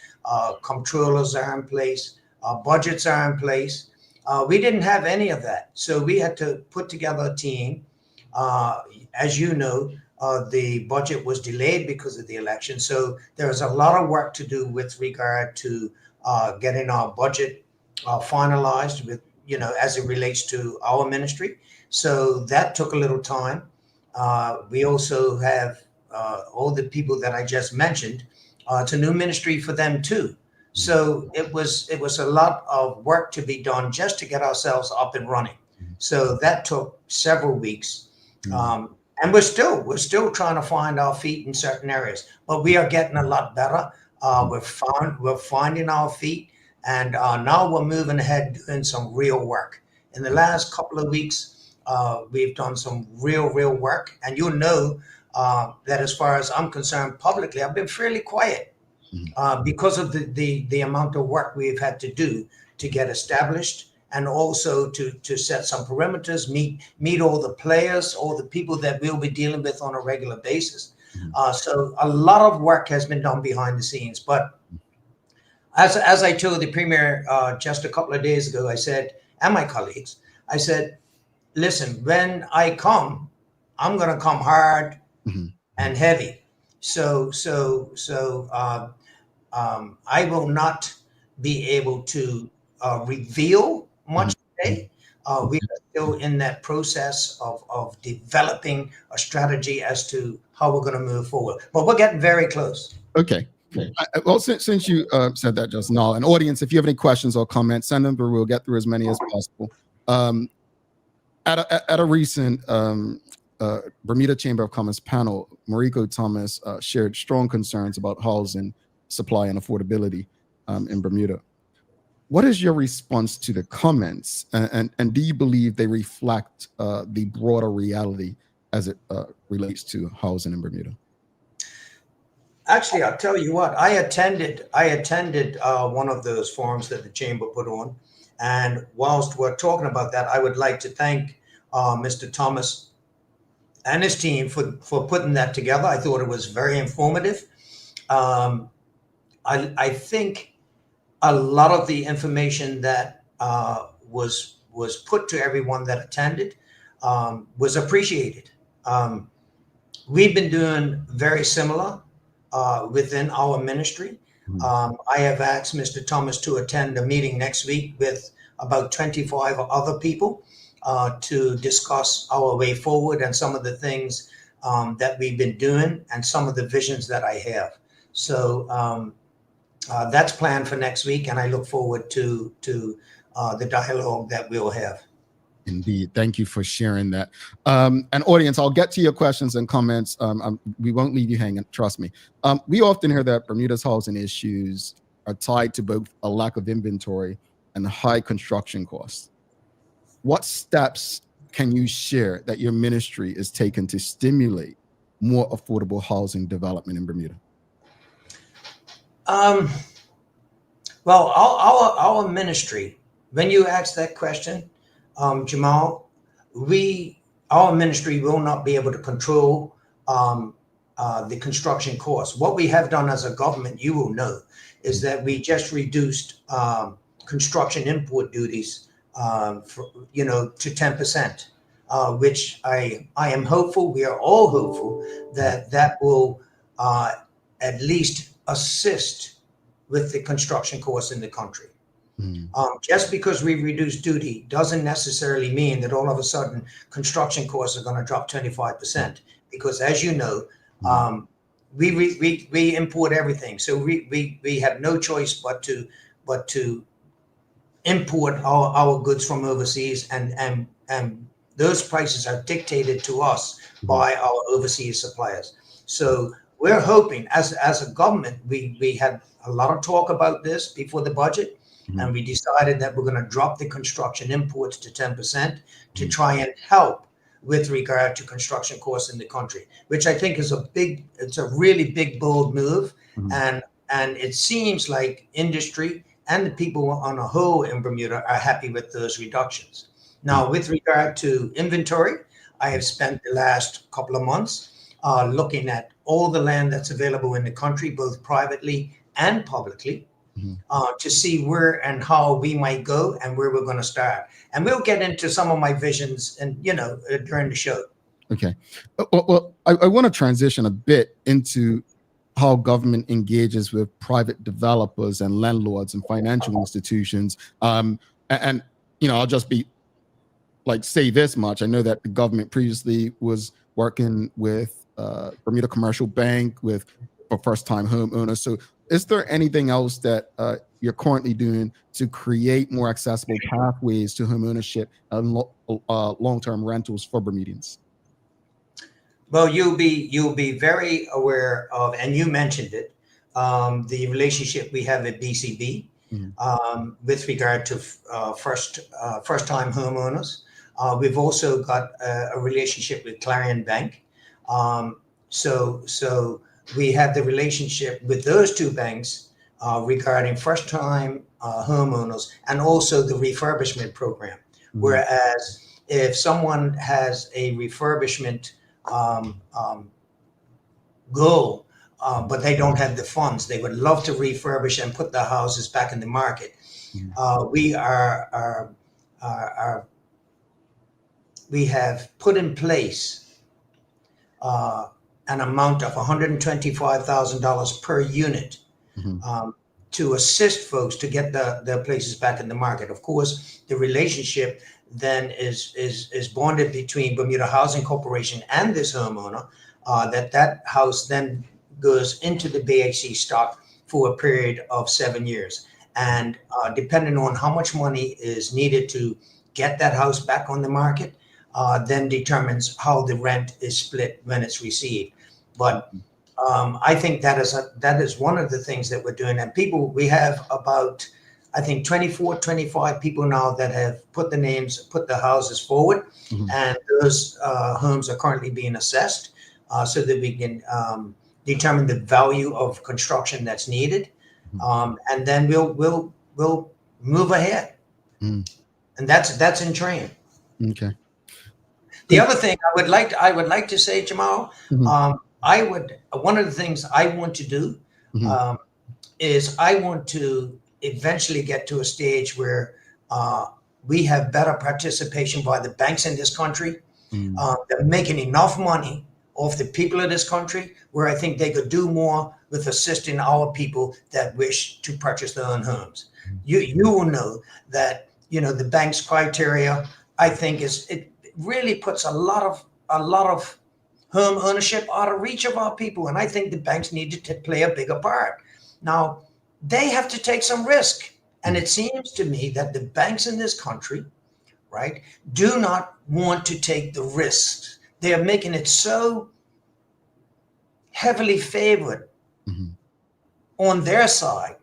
Speaker 16: comptrollers are in place, budgets are in place. We didn't have any of that. So we had to put together a team. As you know, the budget was delayed because of the election. So there was a lot of work to do with regard to getting our budget finalized with, as it relates to our ministry. So that took a little time. We also have all the people that I just mentioned. It's a new ministry for them too. So it was a lot of work to be done just to get ourselves up and running. So that took several weeks. And we're still trying to find our feet in certain areas, but we are getting a lot better. We're finding our feet, and now we're moving ahead doing some real work. In the last couple of weeks, we've done some real work, and you'll know that as far as I'm concerned, publicly, I've been fairly quiet because of the amount of work we've had to do to get established, and also to set some perimeters, meet all the players, all the people that we'll be dealing with on a regular basis. So a lot of work has been done behind the scenes. But as I told the Premier just a couple of days ago, I said, and my colleagues, I said, listen, when I come, I'm going to come hard and heavy. So I will not be able to reveal much today. We are still in that process of developing a strategy as to how we're going to move forward. But we're getting very close.
Speaker 2: Okay. Well, since you said that just now, an audience, if you have any questions or comments, send them through. We'll get through as many as possible. At a recent Bermuda Chamber of Commerce panel, Mariko Thomas shared strong concerns about housing supply and affordability in Bermuda. What is your response to the comments, and do you believe they reflect the broader reality as it relates to housing in Bermuda?
Speaker 16: Actually, I'll tell you what. I attended one of those forums that the chamber put on, and whilst we're talking about that, I would like to thank Mr. Thomas and his team for putting that together. I thought it was very informative. I think a lot of the information that was put to everyone that attended was appreciated. We've been doing very similar within our ministry. I have asked Mr. Thomas to attend a meeting next week with about 25 other people to discuss our way forward and some of the things that we've been doing and some of the visions that I have. So that's planned for next week, and I look forward to the dialogue that we'll have.
Speaker 2: Indeed. Thank you for sharing that. And audience, I'll get to your questions and comments. We won't leave you hanging, trust me. We often hear that Bermuda's housing issues are tied to both a lack of inventory and high construction costs. What steps can you share that your ministry is taking to stimulate more affordable housing development in Bermuda?
Speaker 16: Well, our ministry, when you ask that question, Jamal, our ministry will not be able to control the construction costs. What we have done as a government, you will know, is that we just reduced construction import duties, to 10%, which I am hopeful, we are all hopeful that will at least assist with the construction costs in the country. Just because we reduce duty doesn't necessarily mean that all of a sudden construction costs are going to drop 25%, because as you know, we import everything. So we have no choice but to import our goods from overseas, and those prices are dictated to us by our overseas suppliers. So we're hoping as a government, we had a lot of talk about this before the budget. And we decided that we're going to drop the construction imports to 10% to try and help with regard to construction costs in the country, which I think is it's a really big, bold move. And it seems like industry and the people on a whole in Bermuda are happy with those reductions. Now, with regard to inventory, I have spent the last couple of months looking at all the land that's available in the country, both privately and publicly, to see where and how we might go and where we're going to start. And we'll get into some of my visions and during the show.
Speaker 2: Okay. Well, I want to transition a bit into how government engages with private developers and landlords and financial institutions. And I'll just say this much. I know that the government previously was working with Bermuda Commercial Bank for first-time homeowners. So is there anything else that you're currently doing to create more accessible pathways to homeownership and long-term rentals for Bermudians?
Speaker 16: Well, you'll be very aware of, and you mentioned it, the relationship we have at BCB with regard to first-time homeowners. We've also got a relationship with Clarion Bank. So we have the relationship with those two banks regarding first-time homeowners and also the refurbishment program. Whereas if someone has a refurbishment goal, but they don't have the funds, they would love to refurbish and put their houses back in the market. We have put in place an amount of $125,000 per unit to assist folks to get their places back in the market. Of course, the relationship then is bonded between Bermuda Housing Corporation and this homeowner, that house then goes into the BHC stock for a period of 7 years. And depending on how much money is needed to get that house back on the market, then determines how the rent is split when it's received. But I think that is one of the things that we're doing. And we have about, I think 24, 25 people now that have put the houses forward, and those homes are currently being assessed so that we can determine the value of construction that's needed, and then we'll move ahead, and that's in train.
Speaker 2: Okay.
Speaker 16: The other thing I would like to say, Jamal, one of the things I want to do is I want to eventually get to a stage where we have better participation by the banks in this country. They're making enough money off the people of this country where I think they could do more with assisting our people that wish to purchase their own homes. You will know that, the bank's criteria, I think it really puts a lot of home ownership out of reach of our people. And I think the banks need to play a bigger part. Now, they have to take some risk. And it seems to me that the banks in this country, right, do not want to take the risks. They are making it so heavily favored on their side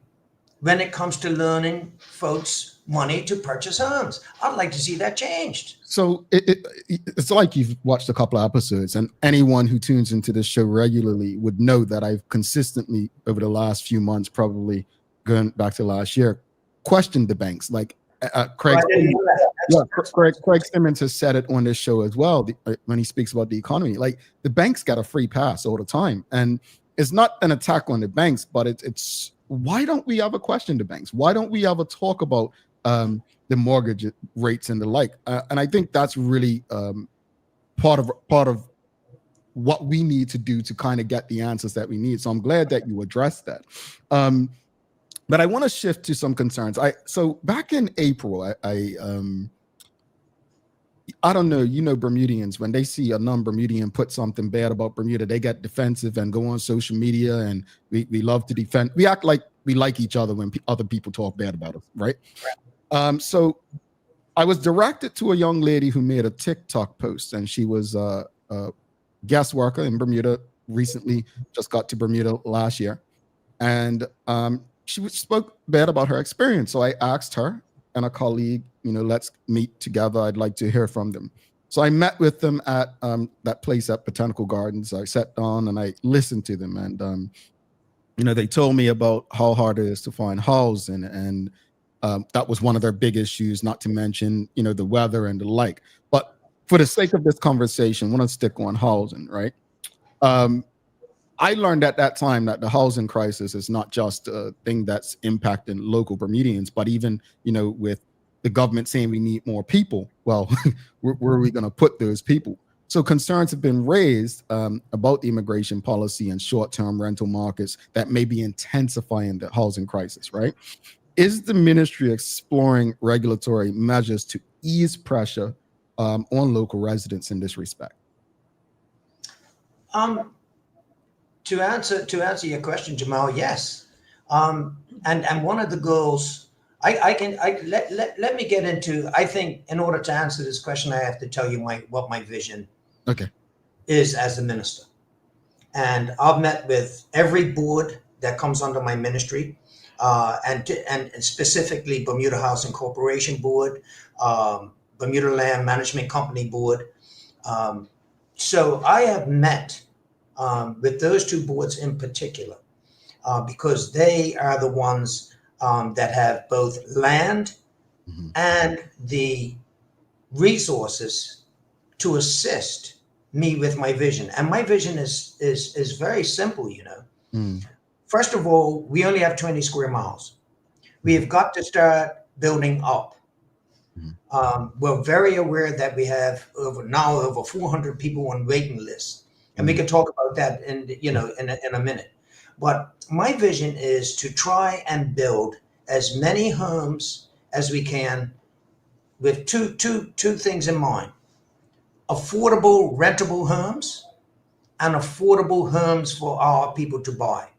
Speaker 16: when it comes to loaning folks money to purchase homes. I'd like to see that changed.
Speaker 2: So it's like you've watched a couple of episodes, and anyone who tunes into this show regularly would know that I've consistently, over the last few months, probably going back to last year, questioned the banks. Like Craig Simmons has said it on this show as well when he speaks about the economy. Like, the banks got a free pass all the time, and it's not an attack on the banks, but it's why don't we ever question the banks? Why don't we ever talk about the mortgage rates and the like? And I think that's really part of what we need to do to kind of get the answers that we need. So I'm glad that you addressed that. But I want to shift to some concerns. So back in April, I don't know, Bermudians, when they see a non-Bermudian put something bad about Bermuda, they get defensive and go on social media, and we love to defend. We act like we like each other when other people talk bad about us, right? So I was directed to a young lady who made a TikTok post, and she was a guest worker in Bermuda, recently just got to Bermuda last year. And she spoke bad about her experience. So I asked her and a colleague, let's meet together. I'd like to hear from them. So I met with them at that place at Botanical Gardens. I sat down and I listened to them. And, they told me about how hard it is to find housing. And that was one of their big issues, not to mention, the weather and the like. But for the sake of this conversation, I want to stick on housing, right? I learned at that time that the housing crisis is not just a thing that's impacting local Bermudians, but even, with the government saying we need more people, well, where are we going to put those people? So concerns have been raised about the immigration policy and short-term rental markets that may be intensifying the housing crisis, right? Is the ministry exploring regulatory measures to ease pressure on local residents in this respect?
Speaker 16: To answer your question, Jamal, yes. And one of the goals, let me get into, I think in order to answer this question, I have to tell you what my vision is as a minister. And I've met with every board that comes under my ministry, and specifically Bermuda Housing Corporation Board, Bermuda Land Management Company Board. So I have met with those two boards in particular, because they are the ones that have both land and the resources to assist me with my vision. And my vision is very simple, First of all, we only have 20 square miles. We have got to start building up. We're very aware that we have over 400 people on waiting lists. And we can talk about that in a minute. But my vision is to try and build as many homes as we can with two things in mind: affordable rentable homes and affordable homes for our people to buy.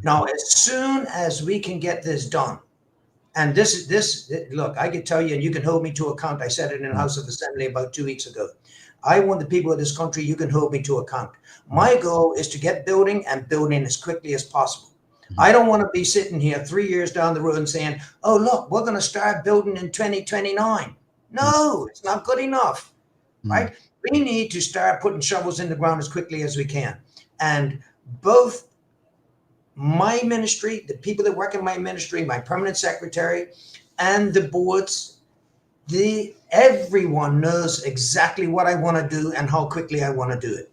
Speaker 16: Now, as soon as we can get this done, And look, I can tell you, and you can hold me to account. I said it in the House of Assembly about 2 weeks ago. I want the people of this country, you can hold me to account. My goal is to get building and building as quickly as possible. I don't want to be sitting here 3 years down the road and saying, oh, look, we're going to start building in 2029. No, it's not good enough, right? We need to start putting shovels in the ground as quickly as we can. And both my ministry, the people that work in my ministry, my permanent secretary, and the boards, everyone knows exactly what I want to do and how quickly I want to do it.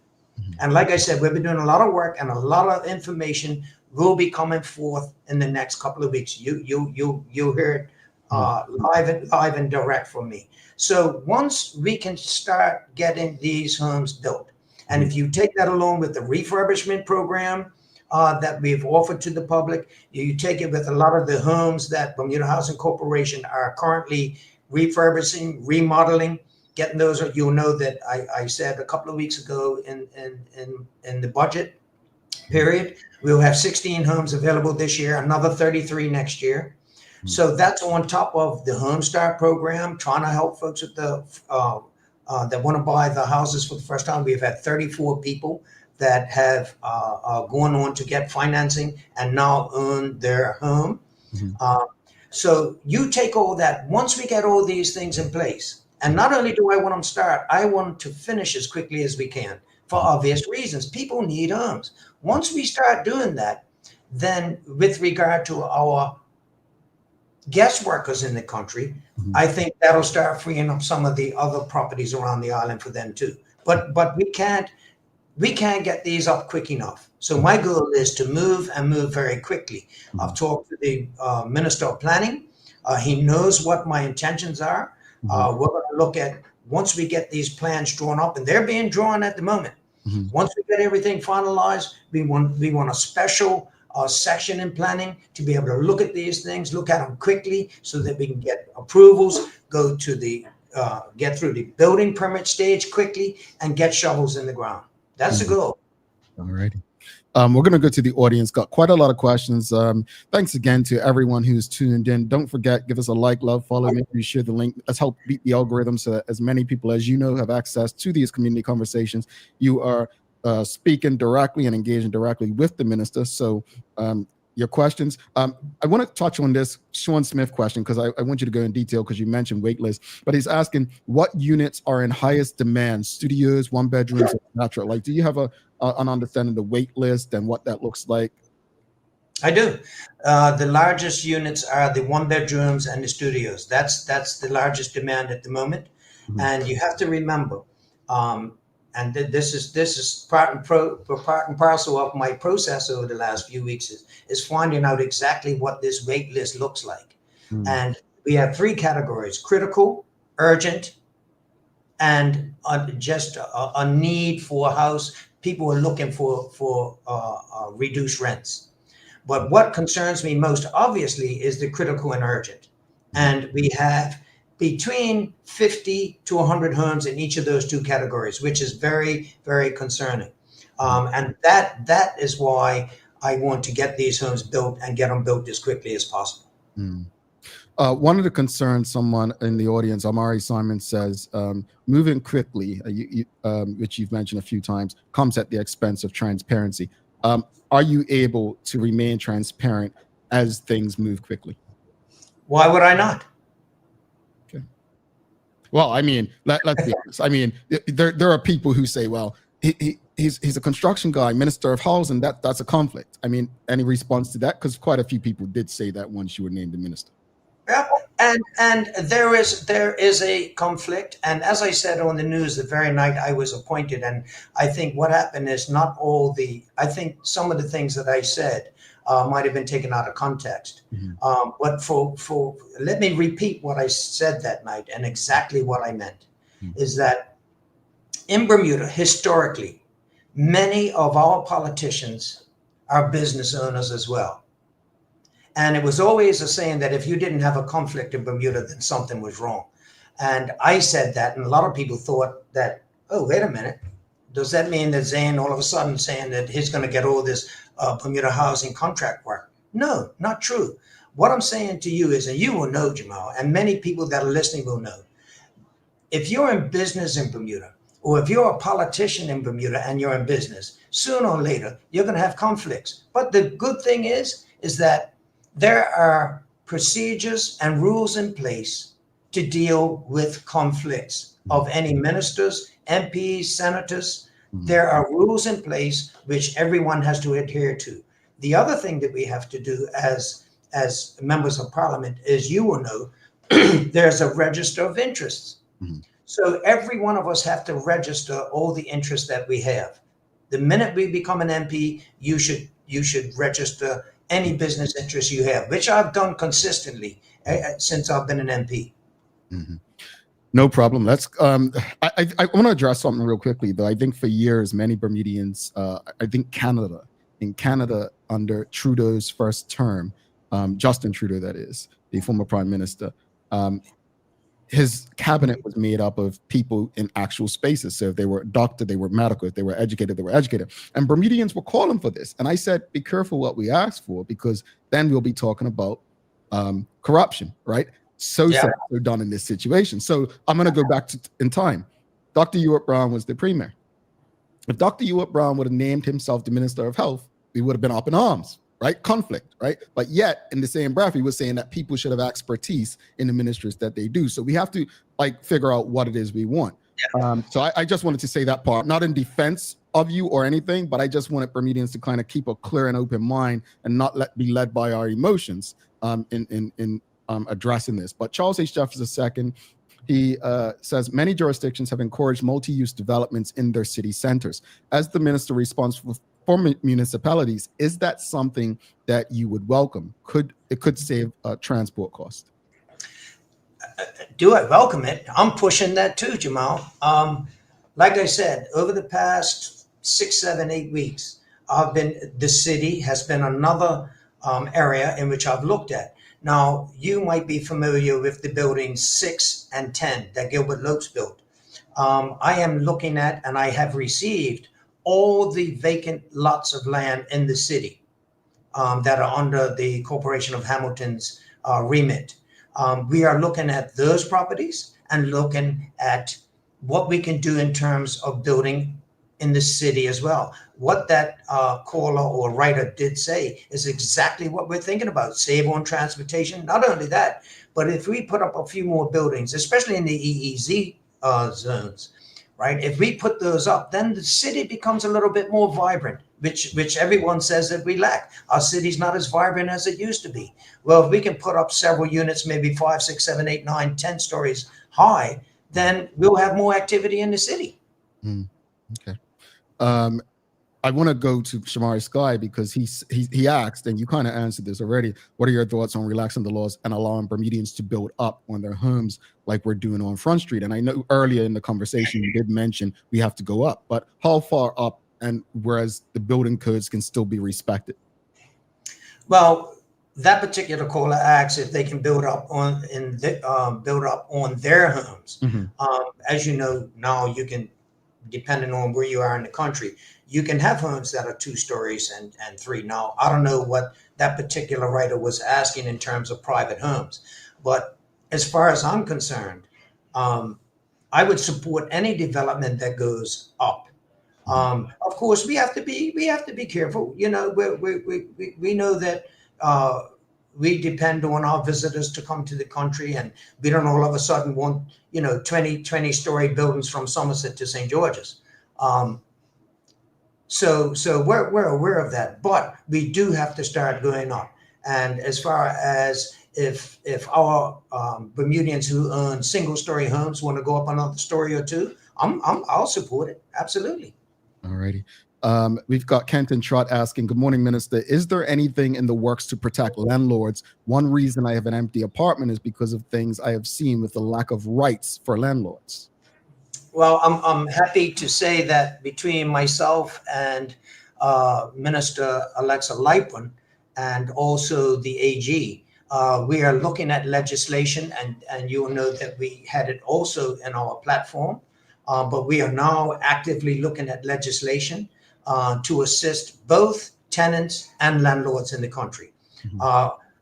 Speaker 16: And like I said, we've been doing a lot of work, and a lot of information will be coming forth in the next couple of weeks. You'll hear it live and direct from me. So once we can start getting these homes built, and if you take that along with the refurbishment program that we've offered to the public, you take it with a lot of the homes that Bermuda Housing Corporation are currently refurbishing, remodeling, getting those. You'll know that I said a couple of weeks ago in the budget period, we'll have 16 homes available this year, another 33 next year. So that's on top of the Home Start program, trying to help folks with the that want to buy the houses for the first time. We've had 34 people that have gone on to get financing and now own their home. So you take all that. Once we get all these things in place, and not only do I want them to start, I want to finish as quickly as we can for obvious reasons. People need homes. Once we start doing that, then with regard to our guest workers in the country, I think that'll start freeing up some of the other properties around the island for them too. But we can't get these up quick enough. So my goal is to move very quickly. I've talked to the Minister of Planning. He knows what my intentions are. We're going to look at, once we get these plans drawn up, and they're being drawn at the moment. Once we get everything finalized, we want a special section in planning to be able to look at these things, look at them quickly, so that we can get approvals, go to the get through the building permit stage quickly, and get shovels in the ground. That's the goal.
Speaker 2: All righty. We're going to go to the audience. Got quite a lot of questions. Thanks again to everyone who's tuned in. Don't forget, give us a like, love, follow, make sure you share the link. Let's help beat the algorithm so that as many people as you know have access to these community conversations. You are speaking directly and engaging directly with the minister. So your questions. I want to touch on this Sean Smith question because I want you to go in detail because you mentioned wait list. But he's asking what units are in highest demand, studios, one bedrooms, etc. Like, do you have an understanding of the wait list and what that looks like?
Speaker 16: I do. The largest units are the one bedrooms and the studios. That's the largest demand at the moment. And you have to remember, and this is part and parcel of my process over the last few weeks is finding out exactly what this wait list looks like. And we have three categories: critical, urgent, and just a need for a house. People are looking for reduced rents. But what concerns me most obviously is the critical and urgent. And we have between 50 to 100 homes in each of those two categories, which is very, very concerning. And that is why I want to get these homes built and get them built as quickly as possible.
Speaker 2: One of the concerns someone in the audience, Amari Simon, says, moving quickly, which you've mentioned a few times, comes at the expense of transparency. Are you able to remain transparent as things move quickly?
Speaker 16: Why would I not?
Speaker 2: Okay. Well, I mean, let's be honest. I mean, there are people who say, well, he's a construction guy, minister of housing. That's a conflict. I mean, any response to that? Because quite a few people did say that once you were named the minister.
Speaker 16: Yeah, and there is a conflict. And as I said on the news the very night I was appointed, and I think what happened is I think some of the things that I said might have been taken out of context. But let me repeat what I said that night and exactly what I meant is that in Bermuda, historically, many of our politicians are business owners as well. And it was always a saying that if you didn't have a conflict in Bermuda, then something was wrong. And I said that, and a lot of people thought that, oh, wait a minute. Does that mean that Zane all of a sudden saying that he's going to get all this Bermuda housing contract work? No, not true. What I'm saying to you is, and you will know, Jamal, and many people that are listening will know, if you're in business in Bermuda, or if you're a politician in Bermuda and you're in business, sooner or later, you're going to have conflicts. But the good thing is that there are procedures and rules in place to deal with conflicts of any ministers, MPs, senators. There are rules in place which everyone has to adhere to. The other thing that we have to do as members of parliament is, you will know, there's a register of interests. So every one of us have to register all the interests that we have. The minute we become an MP, you should register any business interests you have, which I've done consistently since I've been an MP.
Speaker 2: No problem. Let's. I want to address something real quickly, though. I think for years, many Bermudians, I think in Canada under Trudeau's first term, Justin Trudeau, that is, the former prime minister, his cabinet was made up of people in actual spaces. So if they were a doctor, they were medical. If they were educated, they were educated. And Bermudians were calling for this. And I said, be careful what we ask for, because then we'll be talking about corruption, right? So done in this situation. So I'm going to go back in time. Dr. Ewart Brown was the premier. If Dr. Ewart Brown would have named himself the Minister of Health, we would have been up in arms, right? Conflict, right? But yet, in the same breath, he was saying that people should have expertise in the ministries that they do. So we have to figure out what it is we want. So I just wanted to say that part, not in defense of you or anything, but I just wanted Bermudians to kind of keep a clear and open mind and not be led by our emotions in addressing this. But Charles H. Jeffers II, he says many jurisdictions have encouraged multi-use developments in their city centers. As the minister responsible for municipalities, is that something that you would welcome? It could save transport cost?
Speaker 16: Do I welcome it? I'm pushing that too, Jamal. Like I said, over the past 6, 7, 8 weeks, the city has been another area in which I've looked at. Now, you might be familiar with the buildings 6 and 10 that Gilbert Lopes built. I am looking at, and I have received all the vacant lots of land in the city that are under the Corporation of Hamilton's remit. We are looking at those properties and looking at what we can do in terms of building in the city as well. What that caller or writer did say is exactly what we're thinking about. Save on transportation. Not only that, but if we put up a few more buildings, especially in the EEZ zones, right? If we put those up, then the city becomes a little bit more vibrant, which everyone says that we lack. Our city's not as vibrant as it used to be. Well, if we can put up several units, maybe 5, 6, 7, 8, 9, 10 stories high, then we'll have more activity in the city.
Speaker 2: Okay. I want to go to Shamari Sky because he asked, and you kind of answered this already. What are your thoughts on relaxing the laws and allowing Bermudians to build up on their homes like we're doing on Front Street? And I know earlier in the conversation you did mention we have to go up, but how far up, and whereas the building codes can still be respected?
Speaker 16: Well, that particular caller asks if they can build up on their homes. As you know, now you can, depending on where you are in the country, you can have homes that are 2 stories and 3. Now, I don't know what that particular writer was asking in terms of private homes, but as far as I'm concerned, I would support any development that goes up. Of course, we have to be careful. You know, we know that we depend on our visitors to come to the country, and we don't all of a sudden want 20-story buildings from Somerset to St. George's. So we're aware of that, but we do have to start going up. And as far as if our Bermudians who own single-story homes want to go up another story or 2, I'll support it. Absolutely.
Speaker 2: All righty. We've got Kenton Trott asking, good morning, Minister. Is there anything in the works to protect landlords? One reason I have an empty apartment is because of things I have seen with the lack of rights for landlords.
Speaker 16: Well, I'm happy to say that between myself and Minister Alexa Lightman and also the AG, we are looking at legislation, and you will know that we had it also in our platform, but we are now actively looking at legislation to assist both tenants and landlords in the country.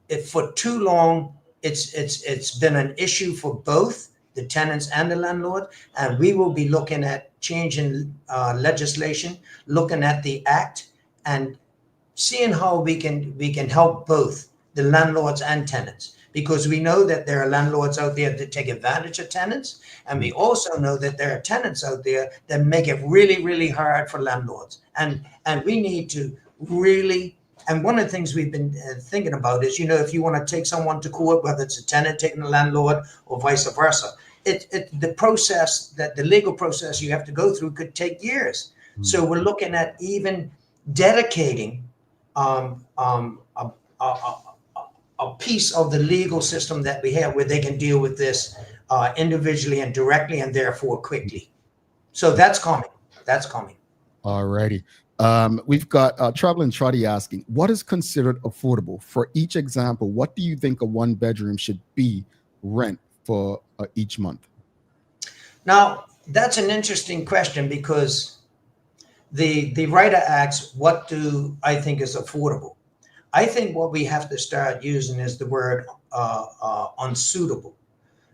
Speaker 16: if for too long, it's been an issue for both the tenants and the landlord, and we will be looking at changing legislation, looking at the act, and seeing how we can help both the landlords and tenants, because we know that there are landlords out there that take advantage of tenants, and we also know that there are tenants out there that make it really, really hard for landlords, and we need to really. And one of the things we've been thinking about is, if you want to take someone to court, whether it's a tenant taking a landlord or vice versa, the legal process you have to go through could take years. So we're looking at even dedicating a piece of the legal system that we have where they can deal with this individually and directly, and therefore quickly. So that's coming. That's coming.
Speaker 2: All righty. We've got Traveling Trotty asking, what is considered affordable? For each example, what do you think a one bedroom should be rent for each month?
Speaker 16: Now, that's an interesting question, because the writer asks, what do I think is affordable? I think what we have to start using is the word unsuitable.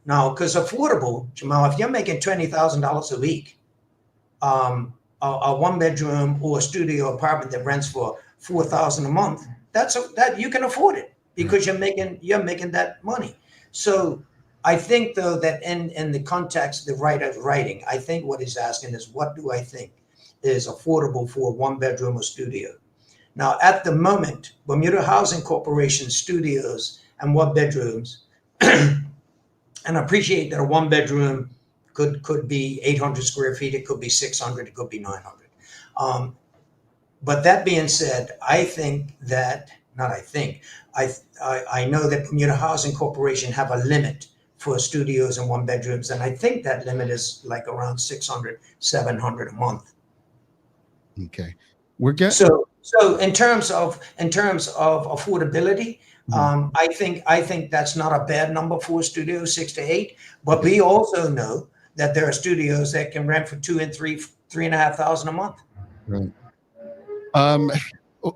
Speaker 16: Now, because affordable, Jamal, if you're making $20,000 a week, a one bedroom or a studio apartment that rents for $4,000 a month, that you can afford it, because you're making that money. So I think, though, that in the context the writer's writing, I think what he's asking is, what do I think is affordable for a one bedroom or studio? Now, at the moment, Bermuda Housing Corporation studios and one bedrooms, and I appreciate that a one bedroom could be 800 square feet, it could be 600, it could be 900. But that being said, I know that Bermuda Housing Corporation have a limit for studios and one bedrooms, and I think that limit is like around 600, 700 a month.
Speaker 2: Okay, we're getting
Speaker 16: so in terms of affordability, I think that's not a bad number for a studio, 6 to 8. But we also know that there are studios that can rent for $2,000 and $3,500 a month.
Speaker 2: Right.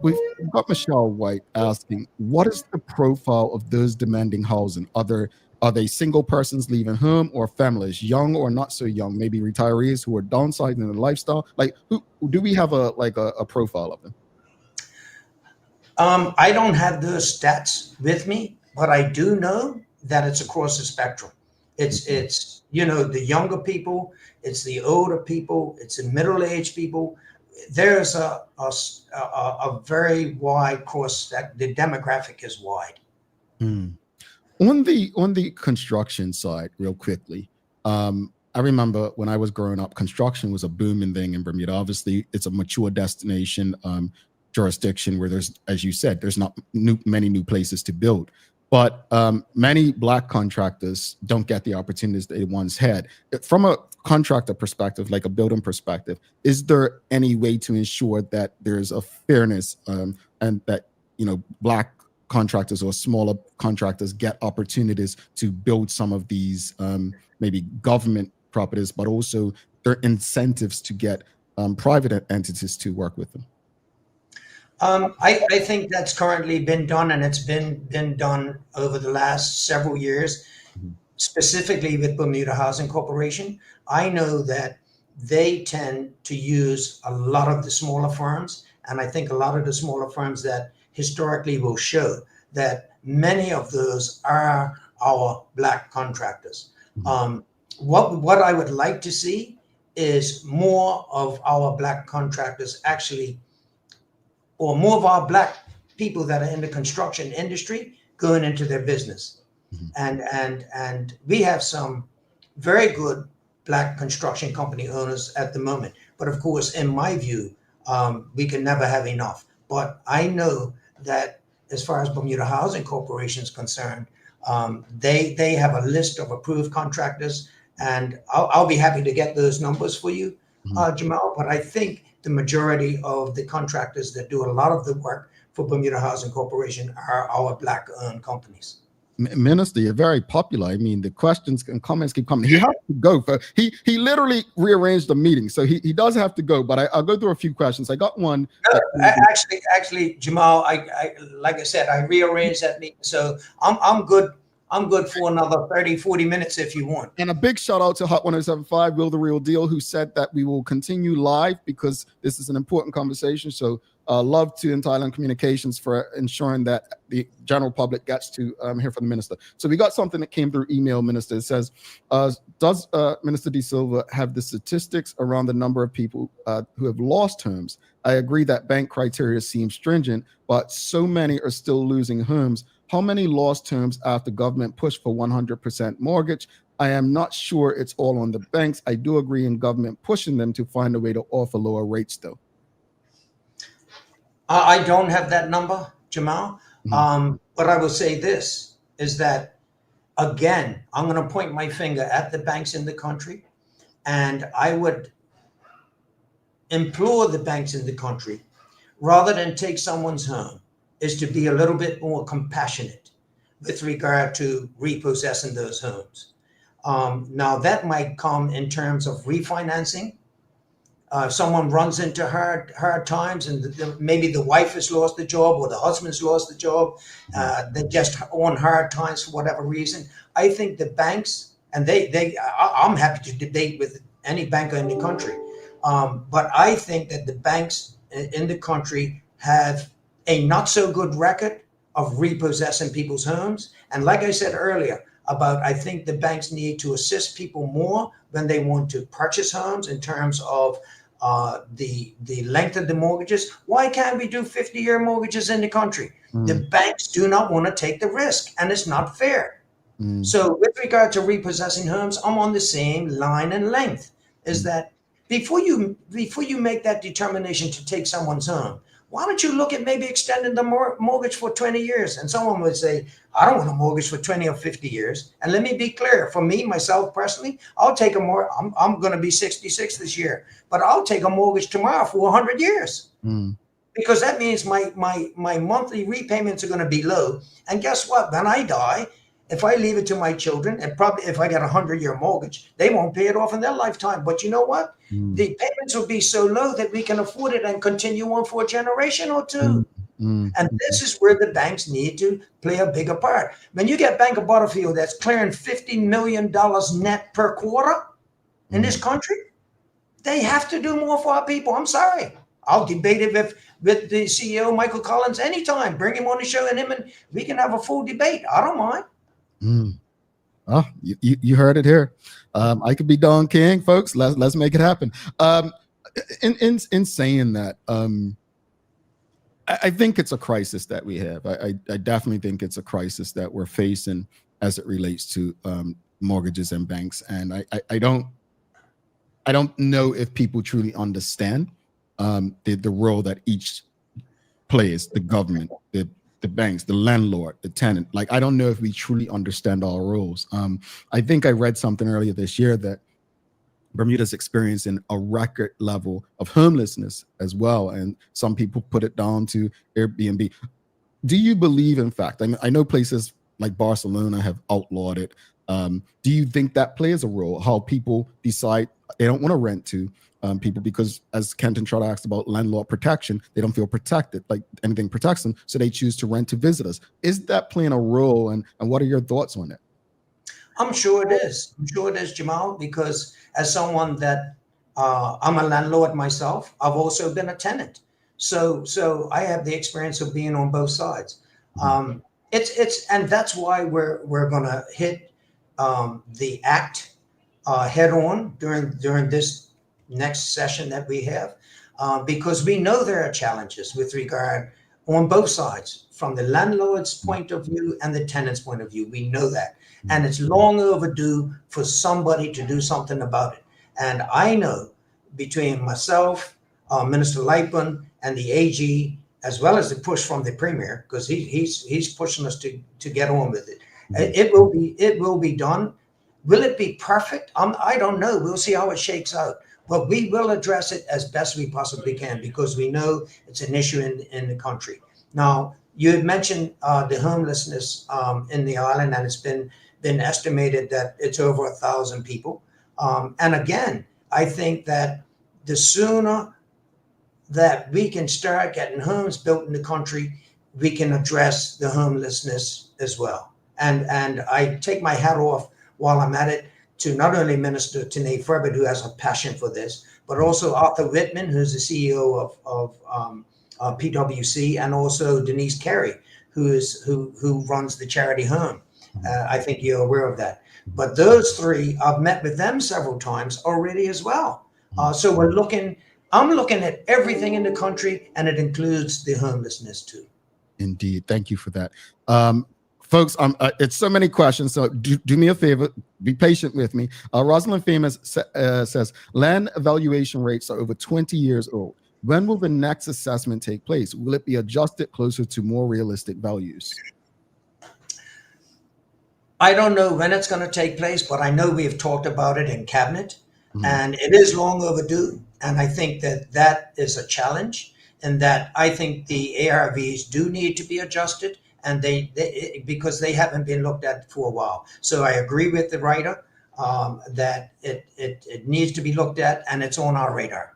Speaker 2: We've got Michelle White asking, what is the profile of those demanding housing? Are they single persons leaving home, or families, young or not so young, maybe retirees who are downsizing their lifestyle? Like, who do we have a profile of them?
Speaker 16: I don't have those stats with me, but I do know that it's across the spectrum. It's the younger people, it's the older people, it's the middle-aged people. There's a very wide cross, that the demographic is wide.
Speaker 2: On the construction side, real quickly, I remember when I was growing up, construction was a booming thing in Bermuda. Obviously, it's a mature destination jurisdiction where there's, as you said, there's not many new places to build. But many Black contractors don't get the opportunities they once had. From a contractor perspective, like a building perspective, is there any way to ensure that there's a fairness and that Black contractors or smaller contractors get opportunities to build some of these maybe government properties, but also there are incentives to get private entities to work with them?
Speaker 16: I think that's currently been done, and it's been done over the last several years, specifically with Bermuda Housing Corporation. I know that they tend to use a lot of the smaller firms, and I think a lot of the smaller firms that historically will show that many of those are our Black contractors. What I would like to see is more of our Black contractors actually, or more of our Black people that are in the construction industry going into their business. And we have some very good Black construction company owners at the moment. But of course, in my view, we can never have enough. But I know that as far as Bermuda Housing Corporation is concerned, they have a list of approved contractors, and I'll be happy to get those numbers for you, Jamal. But I think the majority of the contractors that do a lot of the work for Bermuda Housing Corporation are our Black-owned companies.
Speaker 2: Minister, you're very popular. I mean, the questions and comments keep coming. He has to go. He literally rearranged the meeting, so he does have to go. But I'll go through a few questions. I got one.
Speaker 16: No, actually, Jamal, I like I said, I rearranged that meeting, so I'm good. I'm good for another 30, 40 minutes if you want.
Speaker 2: And a big shout out to Hot 1075, Will the Real Deal, who said that we will continue live because this is an important conversation. So love to Thailand Communications for ensuring that the general public gets to hear from the minister. So we got something that came through email, Minister. It says, does Minister DeSilva have the statistics around the number of people who have lost homes? I agree that bank criteria seem stringent, but so many are still losing homes. How many lost homes after government pushed for 100% mortgage? I am not sure it's all on the banks. I do agree in government pushing them to find a way to offer lower rates, though.
Speaker 16: I don't have that number, Jamal. But I will say this, is that, again, I'm going to point my finger at the banks in the country, and I would implore the banks in the country, rather than take someone's home, is to be a little bit more compassionate with regard to repossessing those homes. Now, that might come in terms of refinancing. If someone runs into hard times and maybe the wife has lost the job or the husband's lost the job, they're just on hard times for whatever reason. I think the banks, and I'm happy to debate with any banker in the country, but I think that the banks in the country have a not so good record of repossessing people's homes. And like I said earlier, I think the banks need to assist people more when they want to purchase homes in terms of the length of the mortgages. Why can't we do 50-year mortgages in the country? The banks do not want to take the risk, and it's not fair. So with regard to repossessing homes, I'm on the same line and length, is that before you make that determination to take someone's home, why don't you look at maybe extending the mortgage for 20 years? And someone would say, I don't want a mortgage for 20 or 50 years. And let me be clear, for me, myself personally, I'll take a more, I'm going to be 66 this year, but I'll take a mortgage tomorrow for 100 years. Because that means my monthly repayments are going to be low. And guess what? When I die, if I leave it to my children, and probably if I get a 100-year mortgage, they won't pay it off in their lifetime. But you know what? The payments will be so low that we can afford it and continue on for a generation or two. And this is where the banks need to play a bigger part. When you get Bank of Butterfield that's clearing $50 million net per quarter in this country, they have to do more for our people. I'm sorry. I'll debate it with the CEO, Michael Collins, anytime. Bring him on the show and we can have a full debate. I don't mind.
Speaker 2: Oh, you heard it here. I could be Don King, folks. Let's make it happen. In saying that, I think it's a crisis that we have. I definitely think it's a crisis that we're facing as it relates to mortgages and banks. And I don't know if people truly understand the role that each plays, the government, the banks, the landlord, the tenant. Like, I don't know if we truly understand our roles. I think I read something earlier this year that Bermuda's experiencing a record level of homelessness as well. And some people put it down to Airbnb. Do you believe, in fact, I know places like Barcelona have outlawed it. Do you think that plays a role, how people decide they don't want to rent to people because, as Kenton Trotter asked about landlord protection, they don't feel protected, like anything protects them, so they choose to rent to visitors. Is that playing a role, and what are your thoughts on it?
Speaker 16: I'm sure it is. I'm sure it is, Jamal, because as someone that I'm a landlord myself, I've also been a tenant. So I have the experience of being on both sides. It's and that's why we're gonna hit the act head on during this next session that we have, because we know there are challenges with regard on both sides, from the landlord's point of view and the tenant's point of view. We know that. And it's long overdue for somebody to do something about it. And I know between myself, Minister Lightman, and the AG, as well as the push from the Premier, because he's pushing us to get on with it. It will be done. Will it be perfect? I don't know. We'll see how it shakes out. But we will address it as best we possibly can, because we know it's an issue in the country. Now, You had mentioned the homelessness in the island, and it's been estimated that it's over 1,000 people. And again, I think that the sooner that we can start getting homes built in the country, we can address the homelessness as well. And I take my hat off while I'm at it to not only Minister Tanae Furbert, who has a passion for this, but also Arthur Whitman, who's the CEO of PwC, and also Denise Carey, who runs the charity home. I think you're aware of that. But those three, I've met with them several times already as well. So I'm looking at everything in the country, and it includes the homelessness too.
Speaker 2: Indeed. Thank you for that. Folks, it's so many questions, so do me a favor, be patient with me. Rosalind Famous says, land evaluation rates are over 20 years old. When will the next assessment take place? Will it be adjusted closer to more realistic values?
Speaker 16: I don't know when it's going to take place, but I know we have talked about it in cabinet, and it is long overdue. And I think that is a challenge, and that I think the ARVs do need to be adjusted, and they because they haven't been looked at for a while. So I agree with the writer that it needs to be looked at, and it's on our radar.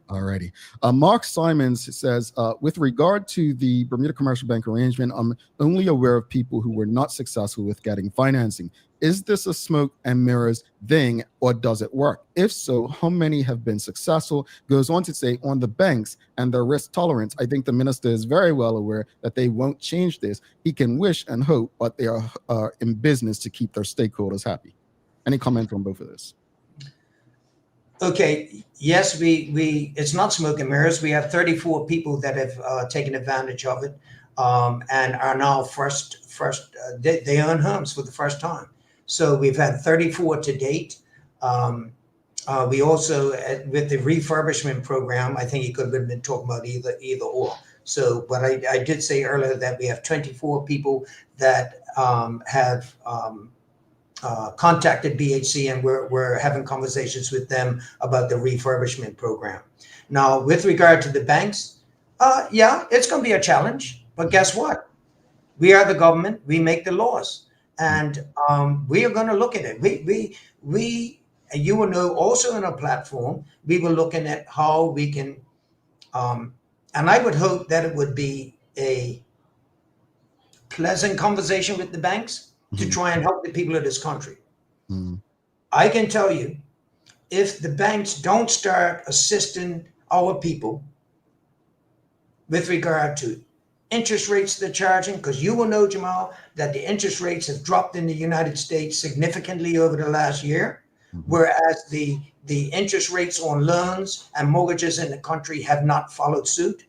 Speaker 2: Alrighty. Mark Simons says, with regard to the Bermuda Commercial Bank arrangement, I'm only aware of people who were not successful with getting financing. Is this a smoke and mirrors thing, or does it work? If so, how many have been successful? Goes on to say, on the banks and their risk tolerance, I think the minister is very well aware that they won't change this. He can wish and hope, but they are in business to keep their stakeholders happy. Any comment on both of this?
Speaker 16: Okay, yes, it's not smoke and mirrors. We have 34 people that have taken advantage of it and are now they own homes for the first time. So we've had 34 to date. We also, with the refurbishment program, I think he could have been talking about either or. So, but I did say earlier that we have 24 people that have contacted BHC, and we're having conversations with them about the refurbishment program. Now, with regard to the banks, yeah, it's going to be a challenge, but guess what? We are the government. We make the laws, and we are going to look at it. We you will know also in our platform, we were looking at how we can, and I would hope that it would be a pleasant conversation with the banks to try and help the people of this country. I can tell you, if the banks don't start assisting our people with regard to interest rates they're charging, because you will know, Jamal, that the interest rates have dropped in the United States significantly over the last year, whereas the interest rates on loans and mortgages in the country have not followed suit.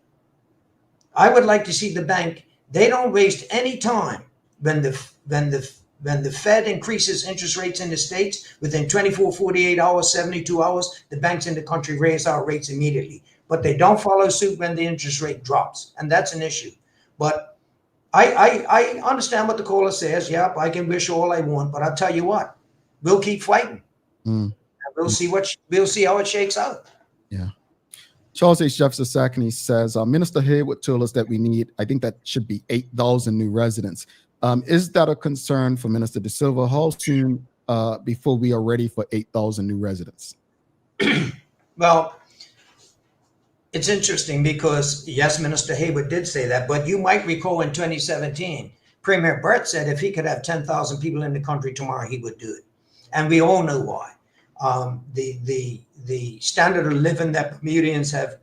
Speaker 16: I would like to see the bank, they don't waste any time when the Fed increases interest rates in the States, within 24, 48 hours, 72 hours, the banks in the country raise our rates immediately. But they don't follow suit when the interest rate drops. And that's an issue. But I understand what the caller says. Yep, I can wish all I want. But I'll tell you what, we'll keep fighting. And we'll see how it shakes out.
Speaker 2: Yeah. Charles H. Jefferson says, Minister Haywood told us that we need, I think that should be 8,000 new residents. Is that a concern for Minister DeSilva? How soon before we are ready for 8,000 new residents?
Speaker 16: Well, it's interesting because, yes, Minister Haywood did say that, but you might recall in 2017, Premier Burt said if he could have 10,000 people in the country tomorrow, he would do it. And we all know why. The standard of living that Bermudians have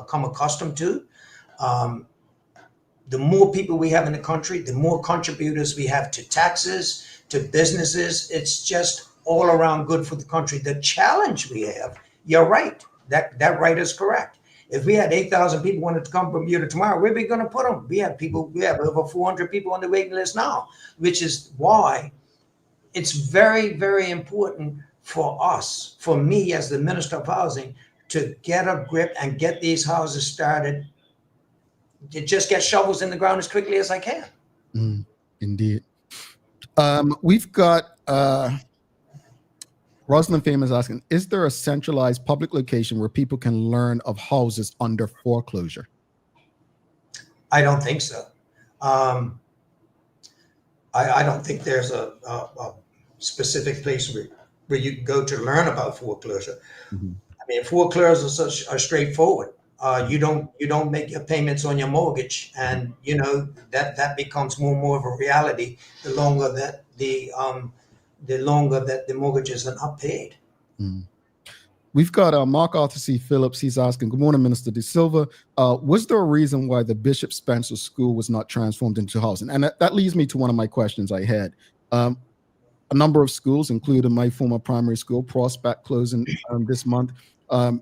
Speaker 16: come accustomed to, the more people we have in the country, the more contributors we have to taxes, to businesses. It's just all around good for the country. The challenge we have, you're right, that right is correct. If we had 8,000 people wanted to come from Bermuda tomorrow, where are we going to put them? We have over 400 people on the waiting list now, which is why it's very, very important for us, for me as the Minister of Housing, to get a grip and get these houses started, to just get shovels in the ground as quickly as I can.
Speaker 2: Indeed. We've got Rosalind Famous asking, is there a centralized public location where people can learn of houses under foreclosure?
Speaker 16: I don't think so. I don't think there's a specific place where you can go to learn about foreclosure. I mean, foreclosures are straightforward. You don't make your payments on your mortgage, and you know that becomes more and more of a reality the longer that the mortgages are not paid.
Speaker 2: We've got Mark Arthur C. Phillips. He's asking, good morning, Minister DeSilva. Was there a reason why the Bishop Spencer School was not transformed into housing? And that leads me to one of my questions I had. A number of schools, including my former primary school, Prospect, closing this month.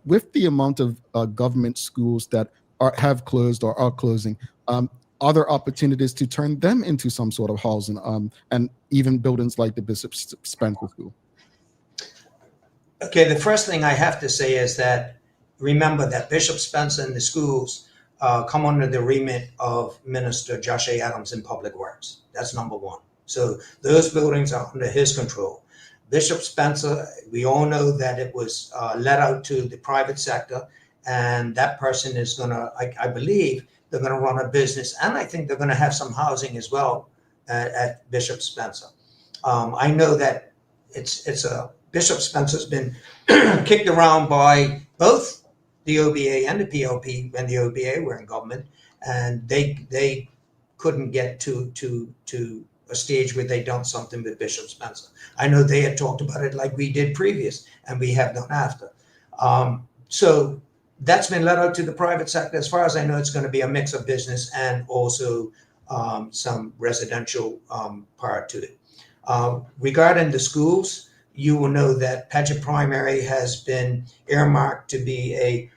Speaker 2: With the amount of government schools that have closed or are closing, are there opportunities to turn them into some sort of housing, and even buildings like the Bishop Spencer School?
Speaker 16: Okay, the first thing I have to say is that remember that Bishop Spencer and the schools come under the remit of Minister Josh A. Adams in Public Works. That's number one. So those buildings are under his control. Bishop Spencer, we all know that it was let out to the private sector, and that person is going to, I believe, they're going to run a business, and I think they're going to have some housing as well at Bishop Spencer. I know that Bishop Spencer's been kicked around by both the OBA and the PLP when the OBA were in government, and they couldn't get to a stage where they done something with Bishop Spencer. I know they had talked about it like we did previous, and we have done after. So that's been let out to the private sector. As far as I know, it's going to be a mix of business and also some residential part to it. Regarding the schools, you will know that Paget Primary has been earmarked to be a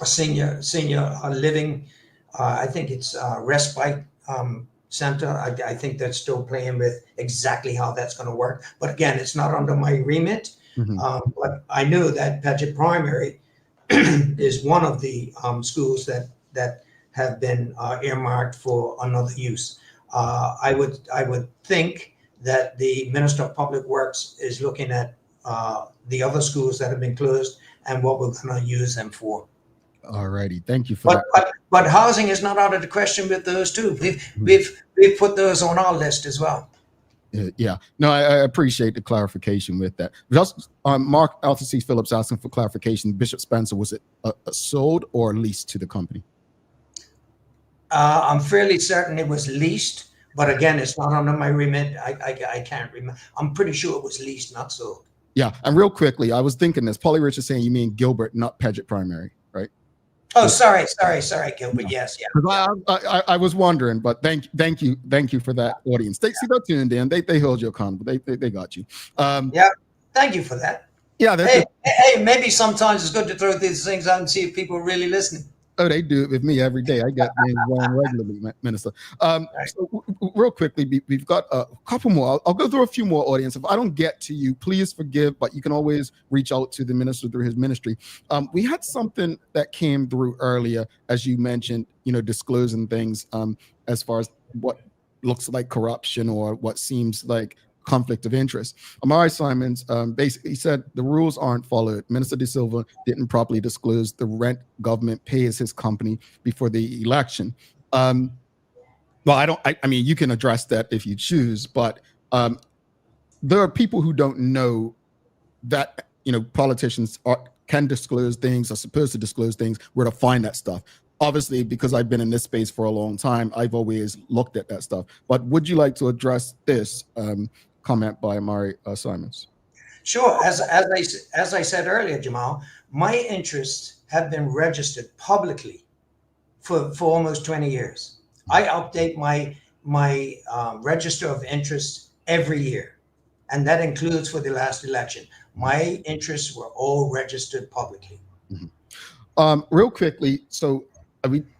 Speaker 16: senior living, I think it's respite center. I think that's still playing with exactly how that's going to work. But again, it's not under my remit. But I know that Paget Primary is one of the schools that have been earmarked for another use. I would think that the Minister of Public Works is looking at the other schools that have been closed and what we're going to use them for.
Speaker 2: All righty, thank you for that.
Speaker 16: But housing is not out of the question with those too. We've put those on our list as well.
Speaker 2: Yeah, no, I appreciate the clarification with that. Just Mark Arthur C. Phillips asking for clarification. Bishop Spencer, was it sold or leased to the company?
Speaker 16: I'm fairly certain it was leased, but again, it's not under my remit. I can't remember. I'm pretty sure it was leased, not sold.
Speaker 2: Yeah, and real quickly, I was thinking this. Polly Rich is saying you mean Gilbert, not Paget Primary, right?
Speaker 16: Oh, sorry, Gilbert. Yes, yeah.
Speaker 2: I was wondering, but thank you for that, audience. They tuned in. They hold you accountable. They got you.
Speaker 16: Yeah, thank you for that.
Speaker 2: Yeah.
Speaker 16: Hey, maybe sometimes it's good to throw these things out and see if people are really listening.
Speaker 2: Oh, they do it with me every day. I get things wrong regularly, Minister. So real quickly, we've got a couple more. I'll go through a few more, audience. If I don't get to you, please forgive, but you can always reach out to the minister through his ministry. We had something that came through earlier, as you mentioned, disclosing things as far as what looks like corruption or what seems like conflict of interest. Amari Simons basically said the rules aren't followed. Minister DeSilva didn't properly disclose the rent government pays his company before the election. Well, I mean, you can address that if you choose, but there are people who don't know that, politicians can disclose things, are supposed to disclose things, where to find that stuff. Obviously, because I've been in this space for a long time, I've always looked at that stuff. But would you like to address this comment by Amari Simons?
Speaker 16: Sure. As I said earlier, Jamal, my interests have been registered publicly for almost 20 years. I update my register of interests every year, and that includes for the last election. My interests were all registered publicly.
Speaker 2: Real quickly, so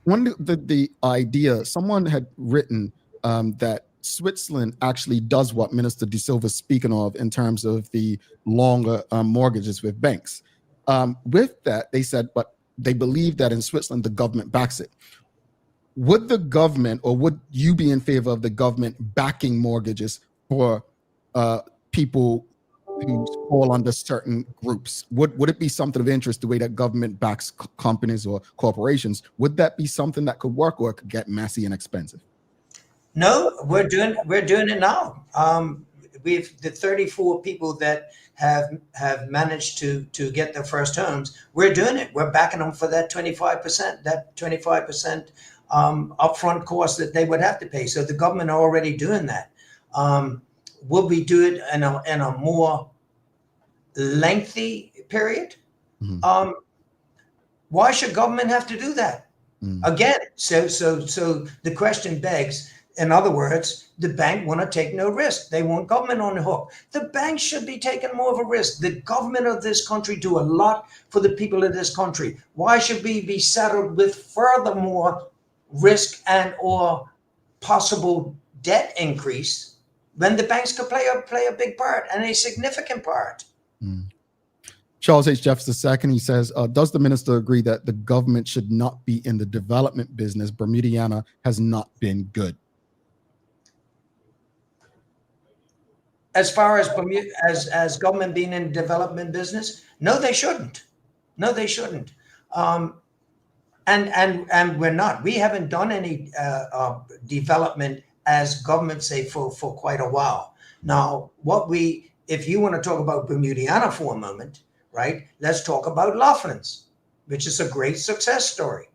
Speaker 2: one of the idea, someone had written that Switzerland actually does what Minister DeSilva is speaking of in terms of the longer mortgages with banks. With that, they said, but they believe that in Switzerland, the government backs it. Would the government, or would you be in favor of the government backing mortgages for people who fall under certain groups? Would it be something of interest the way that government backs companies or corporations? Would that be something that could work, or it could get messy and expensive?
Speaker 16: No, we're doing it now. We've the 34 people that have managed to get their first homes. We're doing it. We're backing them for that 25%, upfront cost that they would have to pay. So the government are already doing that. Will we do it in a more lengthy period? Why should government have to do that? Again, so the question begs, in other words, the bank want to take no risk. They want government on the hook. The bank should be taking more of a risk. The government of this country do a lot for the people of this country. Why should we be saddled with furthermore risk and or possible debt increase when the banks could play a big part and a significant part?
Speaker 2: Charles H. Jeffs II, he says, does the minister agree that the government should not be in the development business? Bermudiana has not been good.
Speaker 16: As far as as government being in the development business, no, they shouldn't. No, they shouldn't. And we're not. We haven't done any development as government, say, for quite a while. Now, if you want to talk about Bermudiana for a moment, right? Let's talk about Laughlin's, which is a great success story,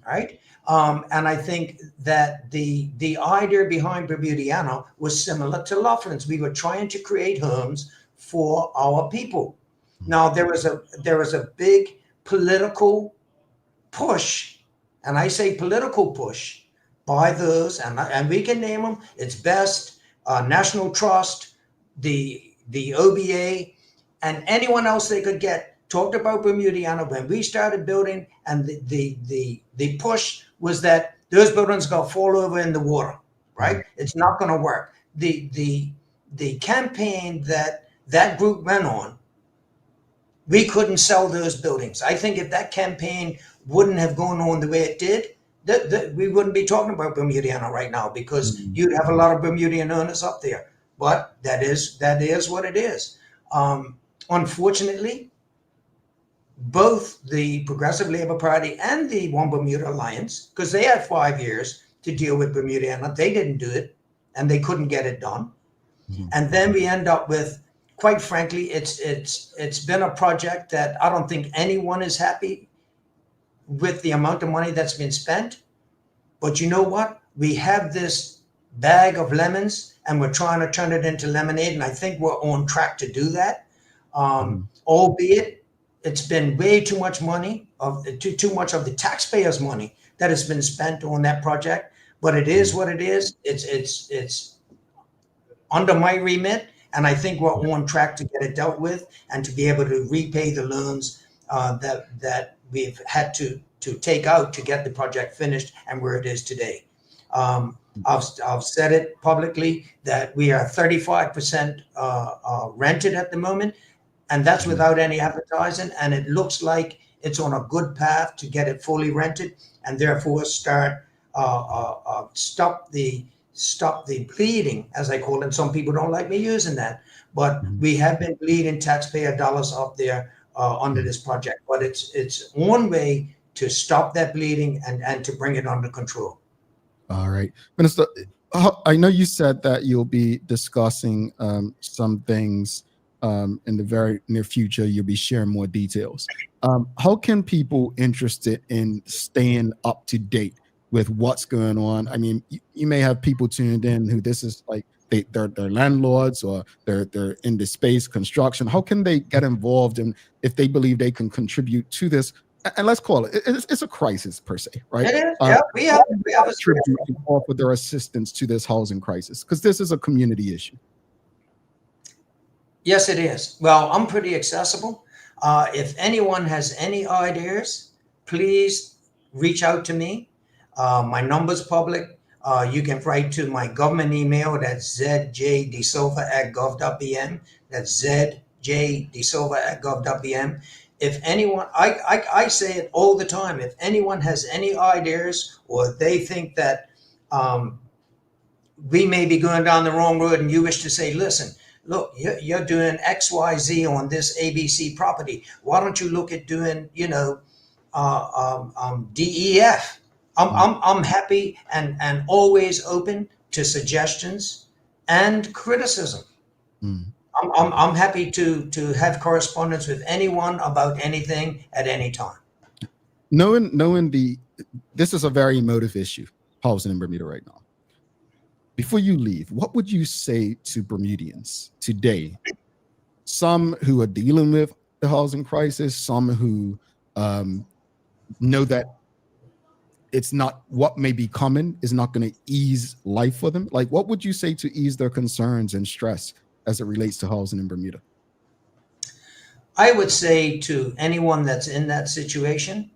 Speaker 16: right? And I think that the idea behind Bermudiana was similar to Laughlin's. We were trying to create homes for our people. Now there was a big political push, and I say political push, by those, and we can name them. It's Best, National Trust, the OBA, and anyone else they could get talked about Bermudiana when we started building, and the push was that those buildings are gonna fall over in the water, right? It's not gonna work. The campaign that group went on, we couldn't sell those buildings. I think if that campaign wouldn't have gone on the way it did, we wouldn't be talking about Bermudiana right now, because you'd have a lot of Bermudian owners up there. But that is what it is. Unfortunately, both the Progressive Labour Party and the One Bermuda Alliance, because they had 5 years to deal with Bermudiana, they didn't do it, and they couldn't get it done. And then we end up with, quite frankly, it's been a project that I don't think anyone is happy with the amount of money that's been spent. But you know what? We have this bag of lemons, and we're trying to turn it into lemonade, and I think we're on track to do that. Albeit it's been way too much money, too much of the taxpayers' money that has been spent on that project. But it is what it is. It's under my remit, and I think we're on track to get it dealt with and to be able to repay the loans that we've had to take out to get the project finished and where it is today. I've said it publicly that we are 35% rented at the moment, and that's without any advertising, and it looks like it's on a good path to get it fully rented, and therefore stop the bleeding, as I call it. Some people don't like me using that, but we have been bleeding taxpayer dollars up there under this project. But it's one way to stop that bleeding and to bring it under control.
Speaker 2: All right, Minister, I know you said that you'll be discussing some things in the very near future. You'll be sharing more details. How can people interested in staying up to date with what's going on? I mean, you may have people tuned in who this is like they're landlords, or they're in the space construction. How can they get involved, and if they believe they can contribute to this? And let's call it's a crisis per se, right?
Speaker 16: It is. Yeah, we have a
Speaker 2: contribute and offer their assistance to this housing crisis, because this is a community issue.
Speaker 16: Yes, it is. Well, I'm pretty accessible. If anyone has any ideas, please reach out to me. My number's public. You can write to my government email. That's zjddesilva@gov.bm. That's zjddesilva@gov.bm. If anyone, I say it all the time. If anyone has any ideas, or they think that we may be going down the wrong road, and you wish to say, listen, look, you're doing XYZ on this ABC property. Why don't you look at doing, DEF? I'm happy and always open to suggestions and criticism. I'm happy to have correspondence with anyone about anything at any time.
Speaker 2: Knowing this is a very emotive issue, housing in Bermuda right now. Before you leave, what would you say to Bermudians today? Some who are dealing with the housing crisis, some who know that it's not what may be coming is not going to ease life for them. Like, what would you say to ease their concerns and stress as it relates to housing in Bermuda?
Speaker 16: I would say to anyone that's in that situation,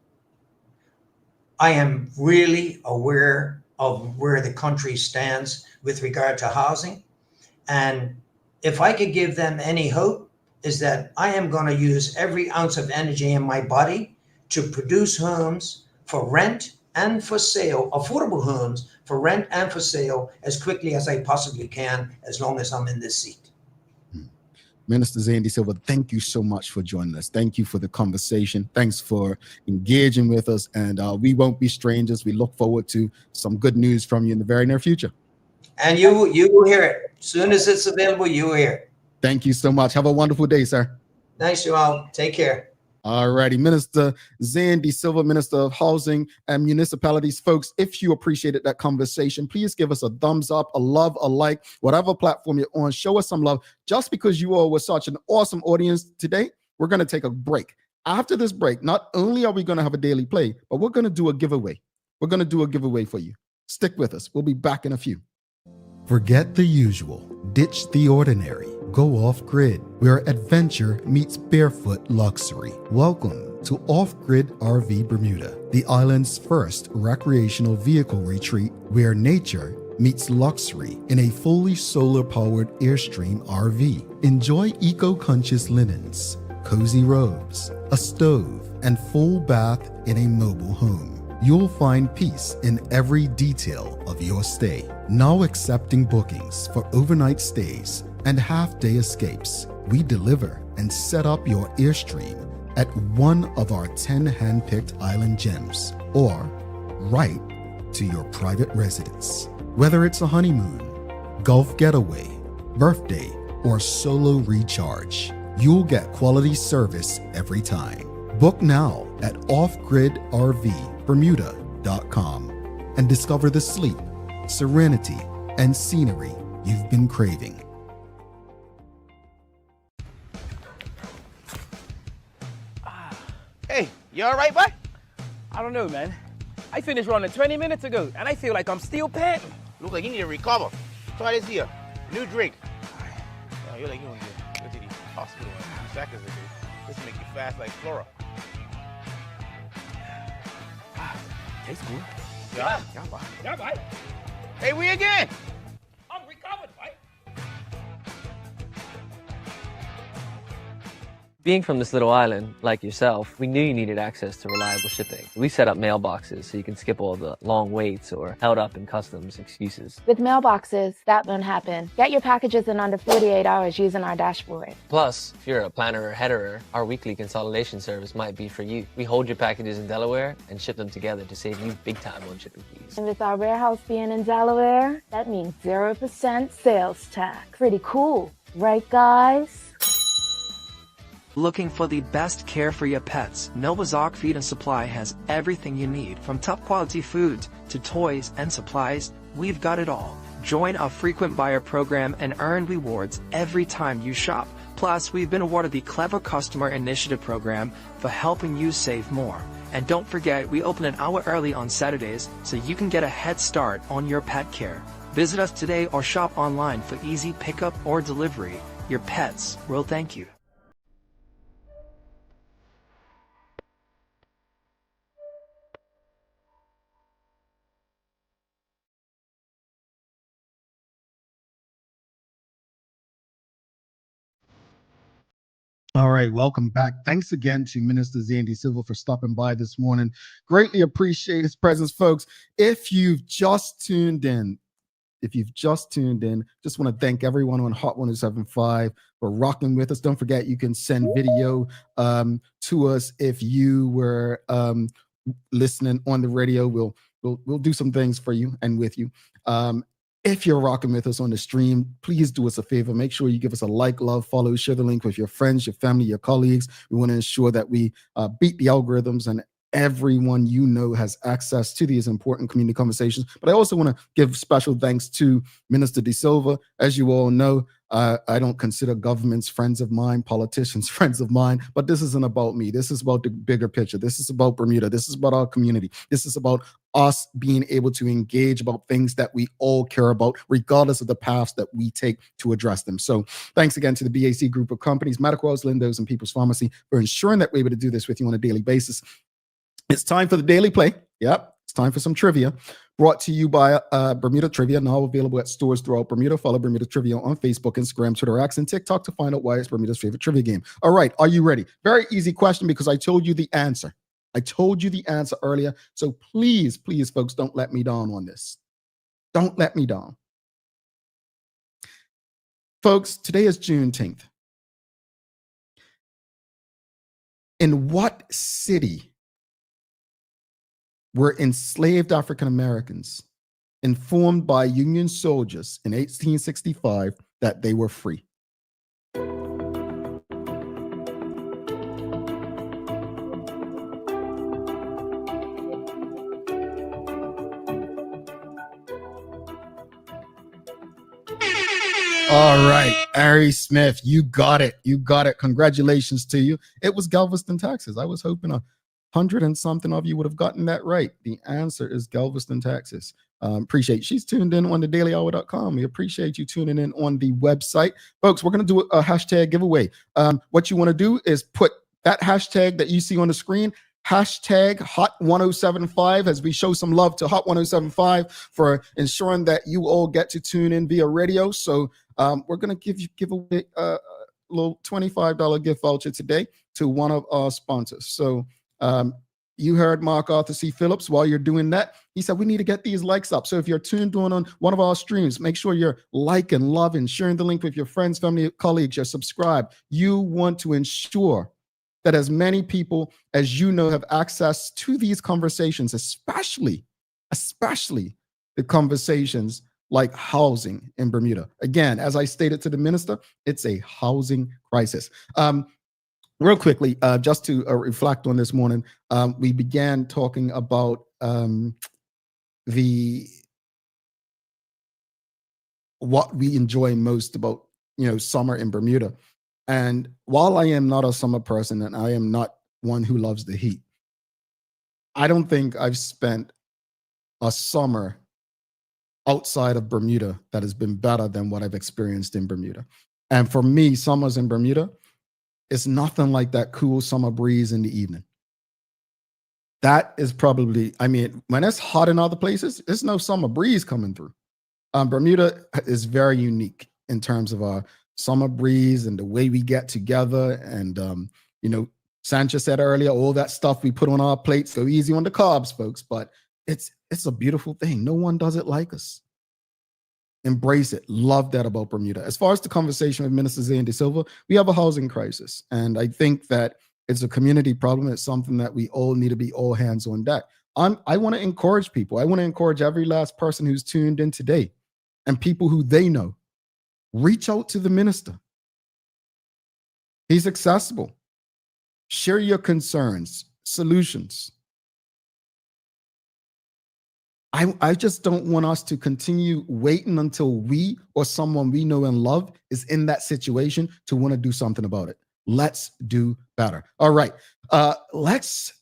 Speaker 16: I am really aware of where the country stands with regard to housing. And if I could give them any hope, is that I am going to use every ounce of energy in my body to produce homes for rent and for sale, affordable homes for rent and for sale, as quickly as I possibly can, as long as I'm in this seat.
Speaker 2: Minister Zane DeSilva, thank you so much for joining us. Thank you for the conversation. Thanks for engaging with us. And we won't be strangers. We look forward to some good news from you in the very near future.
Speaker 16: And you will hear it. As soon as it's available, you will hear it.
Speaker 2: Thank you so much. Have a wonderful day, sir.
Speaker 16: Nice, you all. Take care.
Speaker 2: All righty. Minister Zane DeSilva, Minister of Housing and Municipalities. Folks, if you appreciated that conversation, please give us a thumbs up, a love, a like, whatever platform you're on. Show us some love. Just because you all were such an awesome audience today, we're going to take a break. After this break, not only are we going to have a daily play, but we're going to do a giveaway. We're going to do a giveaway for you. Stick with us. We'll be back in a few.
Speaker 17: Forget the usual. Ditch the ordinary. Go off-grid, where adventure meets barefoot luxury. Welcome to Off-Grid RV Bermuda, the island's first recreational vehicle retreat where nature meets luxury in a fully solar-powered Airstream RV. Enjoy eco-conscious linens, cozy robes, a stove, and full bath in a mobile home. You'll find peace in every detail of your stay. Now accepting bookings for overnight stays and half-day escapes. We deliver and set up your Airstream at one of our 10 hand-picked island gems or right to your private residence. Whether it's a honeymoon, golf getaway, birthday, or solo recharge, you'll get quality service every time. Book now at offgridrvbermuda.com and discover the sleep, serenity, and scenery you've been craving.
Speaker 18: Hey, you all right, bud? I don't know, man. I finished running 20 minutes ago, and I feel like I'm still panting.
Speaker 19: Look like you need to recover. Try this here. New drink.
Speaker 18: Oh, you're like you want to go to the hospital in 2 seconds or two. This will make you fast like Flora. Tastes good.
Speaker 19: Yeah.
Speaker 18: Yeah, bye.
Speaker 19: Hey, we again.
Speaker 18: I'm recovered, right?
Speaker 20: Being from this little island, like yourself, we knew you needed access to reliable shipping. We set up mailboxes so you can skip all the long waits or held up in customs excuses.
Speaker 21: With mailboxes, that won't happen. Get your packages in under 48 hours using our dashboard.
Speaker 20: Plus, if you're a planner or headerer, our weekly consolidation service might be for you. We hold your packages in Delaware and ship them together to save you big time on shipping fees.
Speaker 21: And with our warehouse being in Delaware, that means 0% sales tax. Pretty cool, right guys?
Speaker 22: Looking for the best care for your pets? Nova's Ark Feed and Supply has everything you need, from top quality food to toys and supplies. We've got it all. Join our frequent buyer program and earn rewards every time you shop. Plus, we've been awarded the Clever Customer Initiative program for helping you save more. And don't forget, we open an hour early on Saturdays so you can get a head start on your pet care. Visit us today or shop online for easy pickup or delivery. Your pets will thank you.
Speaker 2: All right, welcome back. Thanks again to Minister Zane DeSilva for stopping by this morning. Greatly appreciate his presence, folks. If you've just tuned in, if you've just tuned in, just want to thank everyone on Hot 107.5 for rocking with us. Don't forget, you can send video to us if you were listening on the radio. We'll do some things for you and with you. If you're rocking with us on the stream, please do us a favor. Make sure you give us a like, love, follow, share the link with your friends, your family, your colleagues. We want to ensure that we beat the algorithms and everyone you know has access to these important community conversations. But I also want to give special thanks to Minister DeSilva. As you all know, I don't consider governments friends of mine, politicians friends of mine, but this isn't about me. This is about the bigger picture. This is about Bermuda. This is about our community. This is about us being able to engage about things that we all care about, regardless of the paths that we take to address them. So thanks again to the BAC group of companies, Medical House, Lindos, and People's Pharmacy for ensuring that we're able to do this with you on a daily basis. It's time for the Daily Play. Yep, it's time for some trivia. Brought to you by Bermuda Trivia, now available at stores throughout Bermuda. Follow Bermuda Trivia on Facebook, Instagram, Twitter, X, and TikTok to find out why it's Bermuda's favorite trivia game. All right, are you ready? Very easy question because I told you the answer. I told you the answer earlier. So please, please, folks, don't let me down on this. Don't let me down. Folks, today is Juneteenth. In what city were enslaved African Americans informed by Union soldiers in 1865 that they were free? All right, Ari Smith, you got it. You got it. Congratulations to you. It was Galveston, Texas. I was hoping 100 and something of you would have gotten that right. The answer is Galveston, Texas. Appreciate it. She's tuned in on the dailyhour.com. We appreciate you tuning in on the website. Folks, we're going to do a hashtag giveaway. What you want to do is put that hashtag that you see on the screen, hashtag Hot1075, as we show some love to Hot 1075 for ensuring that you all get to tune in via radio. So we're going to give away a little $25 gift voucher today to one of our sponsors. So you heard Mark Arthur C. Phillips. While you're doing that, he said we need to get these likes up. So if you're tuned on one of our streams, make sure you're liking, loving, sharing the link with your friends, family, colleagues. You're subscribed. You want to ensure that as many people as you know have access to these conversations, especially the conversations like housing in Bermuda. Again, as I stated to the minister, it's a housing crisis. Real quickly, just to reflect on this morning, we began talking about what we enjoy most about summer in Bermuda. And while I am not a summer person and I am not one who loves the heat, I don't think I've spent a summer outside of Bermuda that has been better than what I've experienced in Bermuda. And for me, summers in Bermuda, it's nothing like that cool summer breeze in the evening. That is probably, when it's hot in other places, there's no summer breeze coming through. Bermuda is very unique in terms of our summer breeze and the way we get together. And, Sanchez said earlier, all that stuff we put on our plates, go easy on the carbs, folks, but it's a beautiful thing. No one does it like us. Embrace it. Love that about Bermuda. As far as the conversation with Minister Zane DeSilva, we have a housing crisis. And I think that it's a community problem. It's something that we all need to be all hands on deck. I want to encourage people. I want to encourage every last person who's tuned in today and people who they know. Reach out to the minister. He's accessible. Share your concerns, solutions. I just don't want us to continue waiting until we or someone we know and love is in that situation to want to do something about it. Let's do better. All right. Let's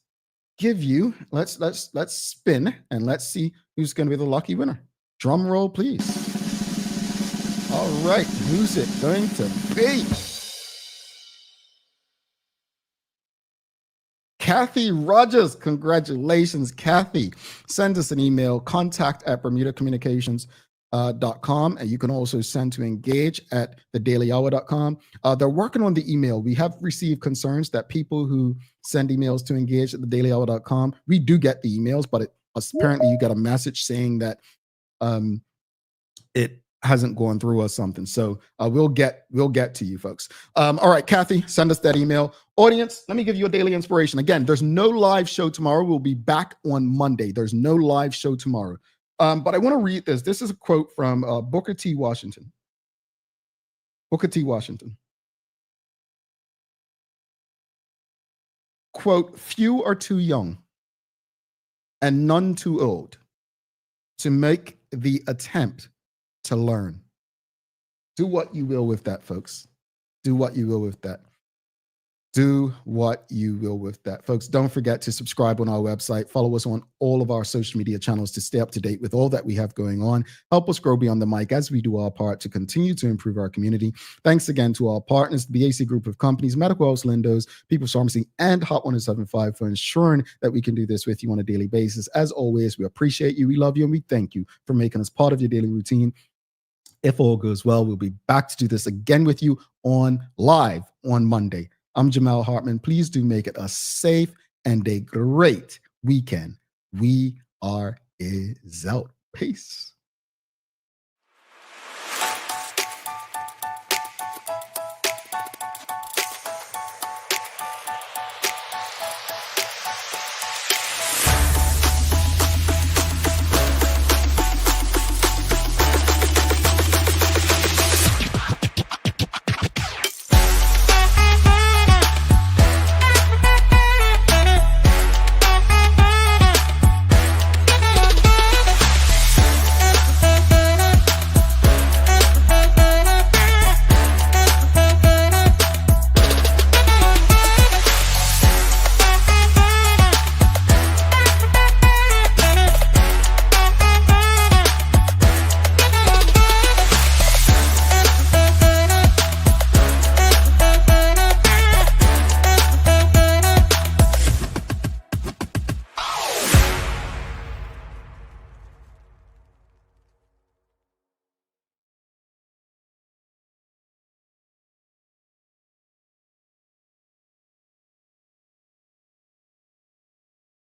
Speaker 2: spin and let's see who's going to be the lucky winner. Drum roll, please. All right. Who's it going to be? Kathy Rogers. Congratulations, Kathy. Send us an email, contact@bermudacommunications.com, and you can also send to engage@thedailyhour.com. They're working on the email. We have received concerns that people who send emails to engage@thedailyhour.com, we do get the emails, but apparently you got a message saying that it hasn't gone through or something. So we'll get to you folks. All right, Kathy, send us that email. Audience, let me give you a daily inspiration. Again, there's no live show tomorrow. We'll be back on Monday. There's no live show tomorrow. But I want to read this. This is a quote from Booker T. Washington. Booker T. Washington. Quote, few are too young and none too old to make the attempt to learn. Do what you will with that, folks. Do what you will with that. Do what you will with that. Folks, don't forget to subscribe on our website. Follow us on all of our social media channels to stay up to date with all that we have going on. Help us grow beyond the mic as we do our part to continue to improve our community. Thanks again to our partners, the BAC Group of Companies, Medical House Lindos, People's Pharmacy, and Hot 1075 for ensuring that we can do this with you on a daily basis. As always, we appreciate you, we love you, and we thank you for making us part of your daily routine. If all goes well, we'll be back to do this again with you live on Monday. I'm Jamal Hartman. Please do make it a safe and a great weekend. We are out. Peace.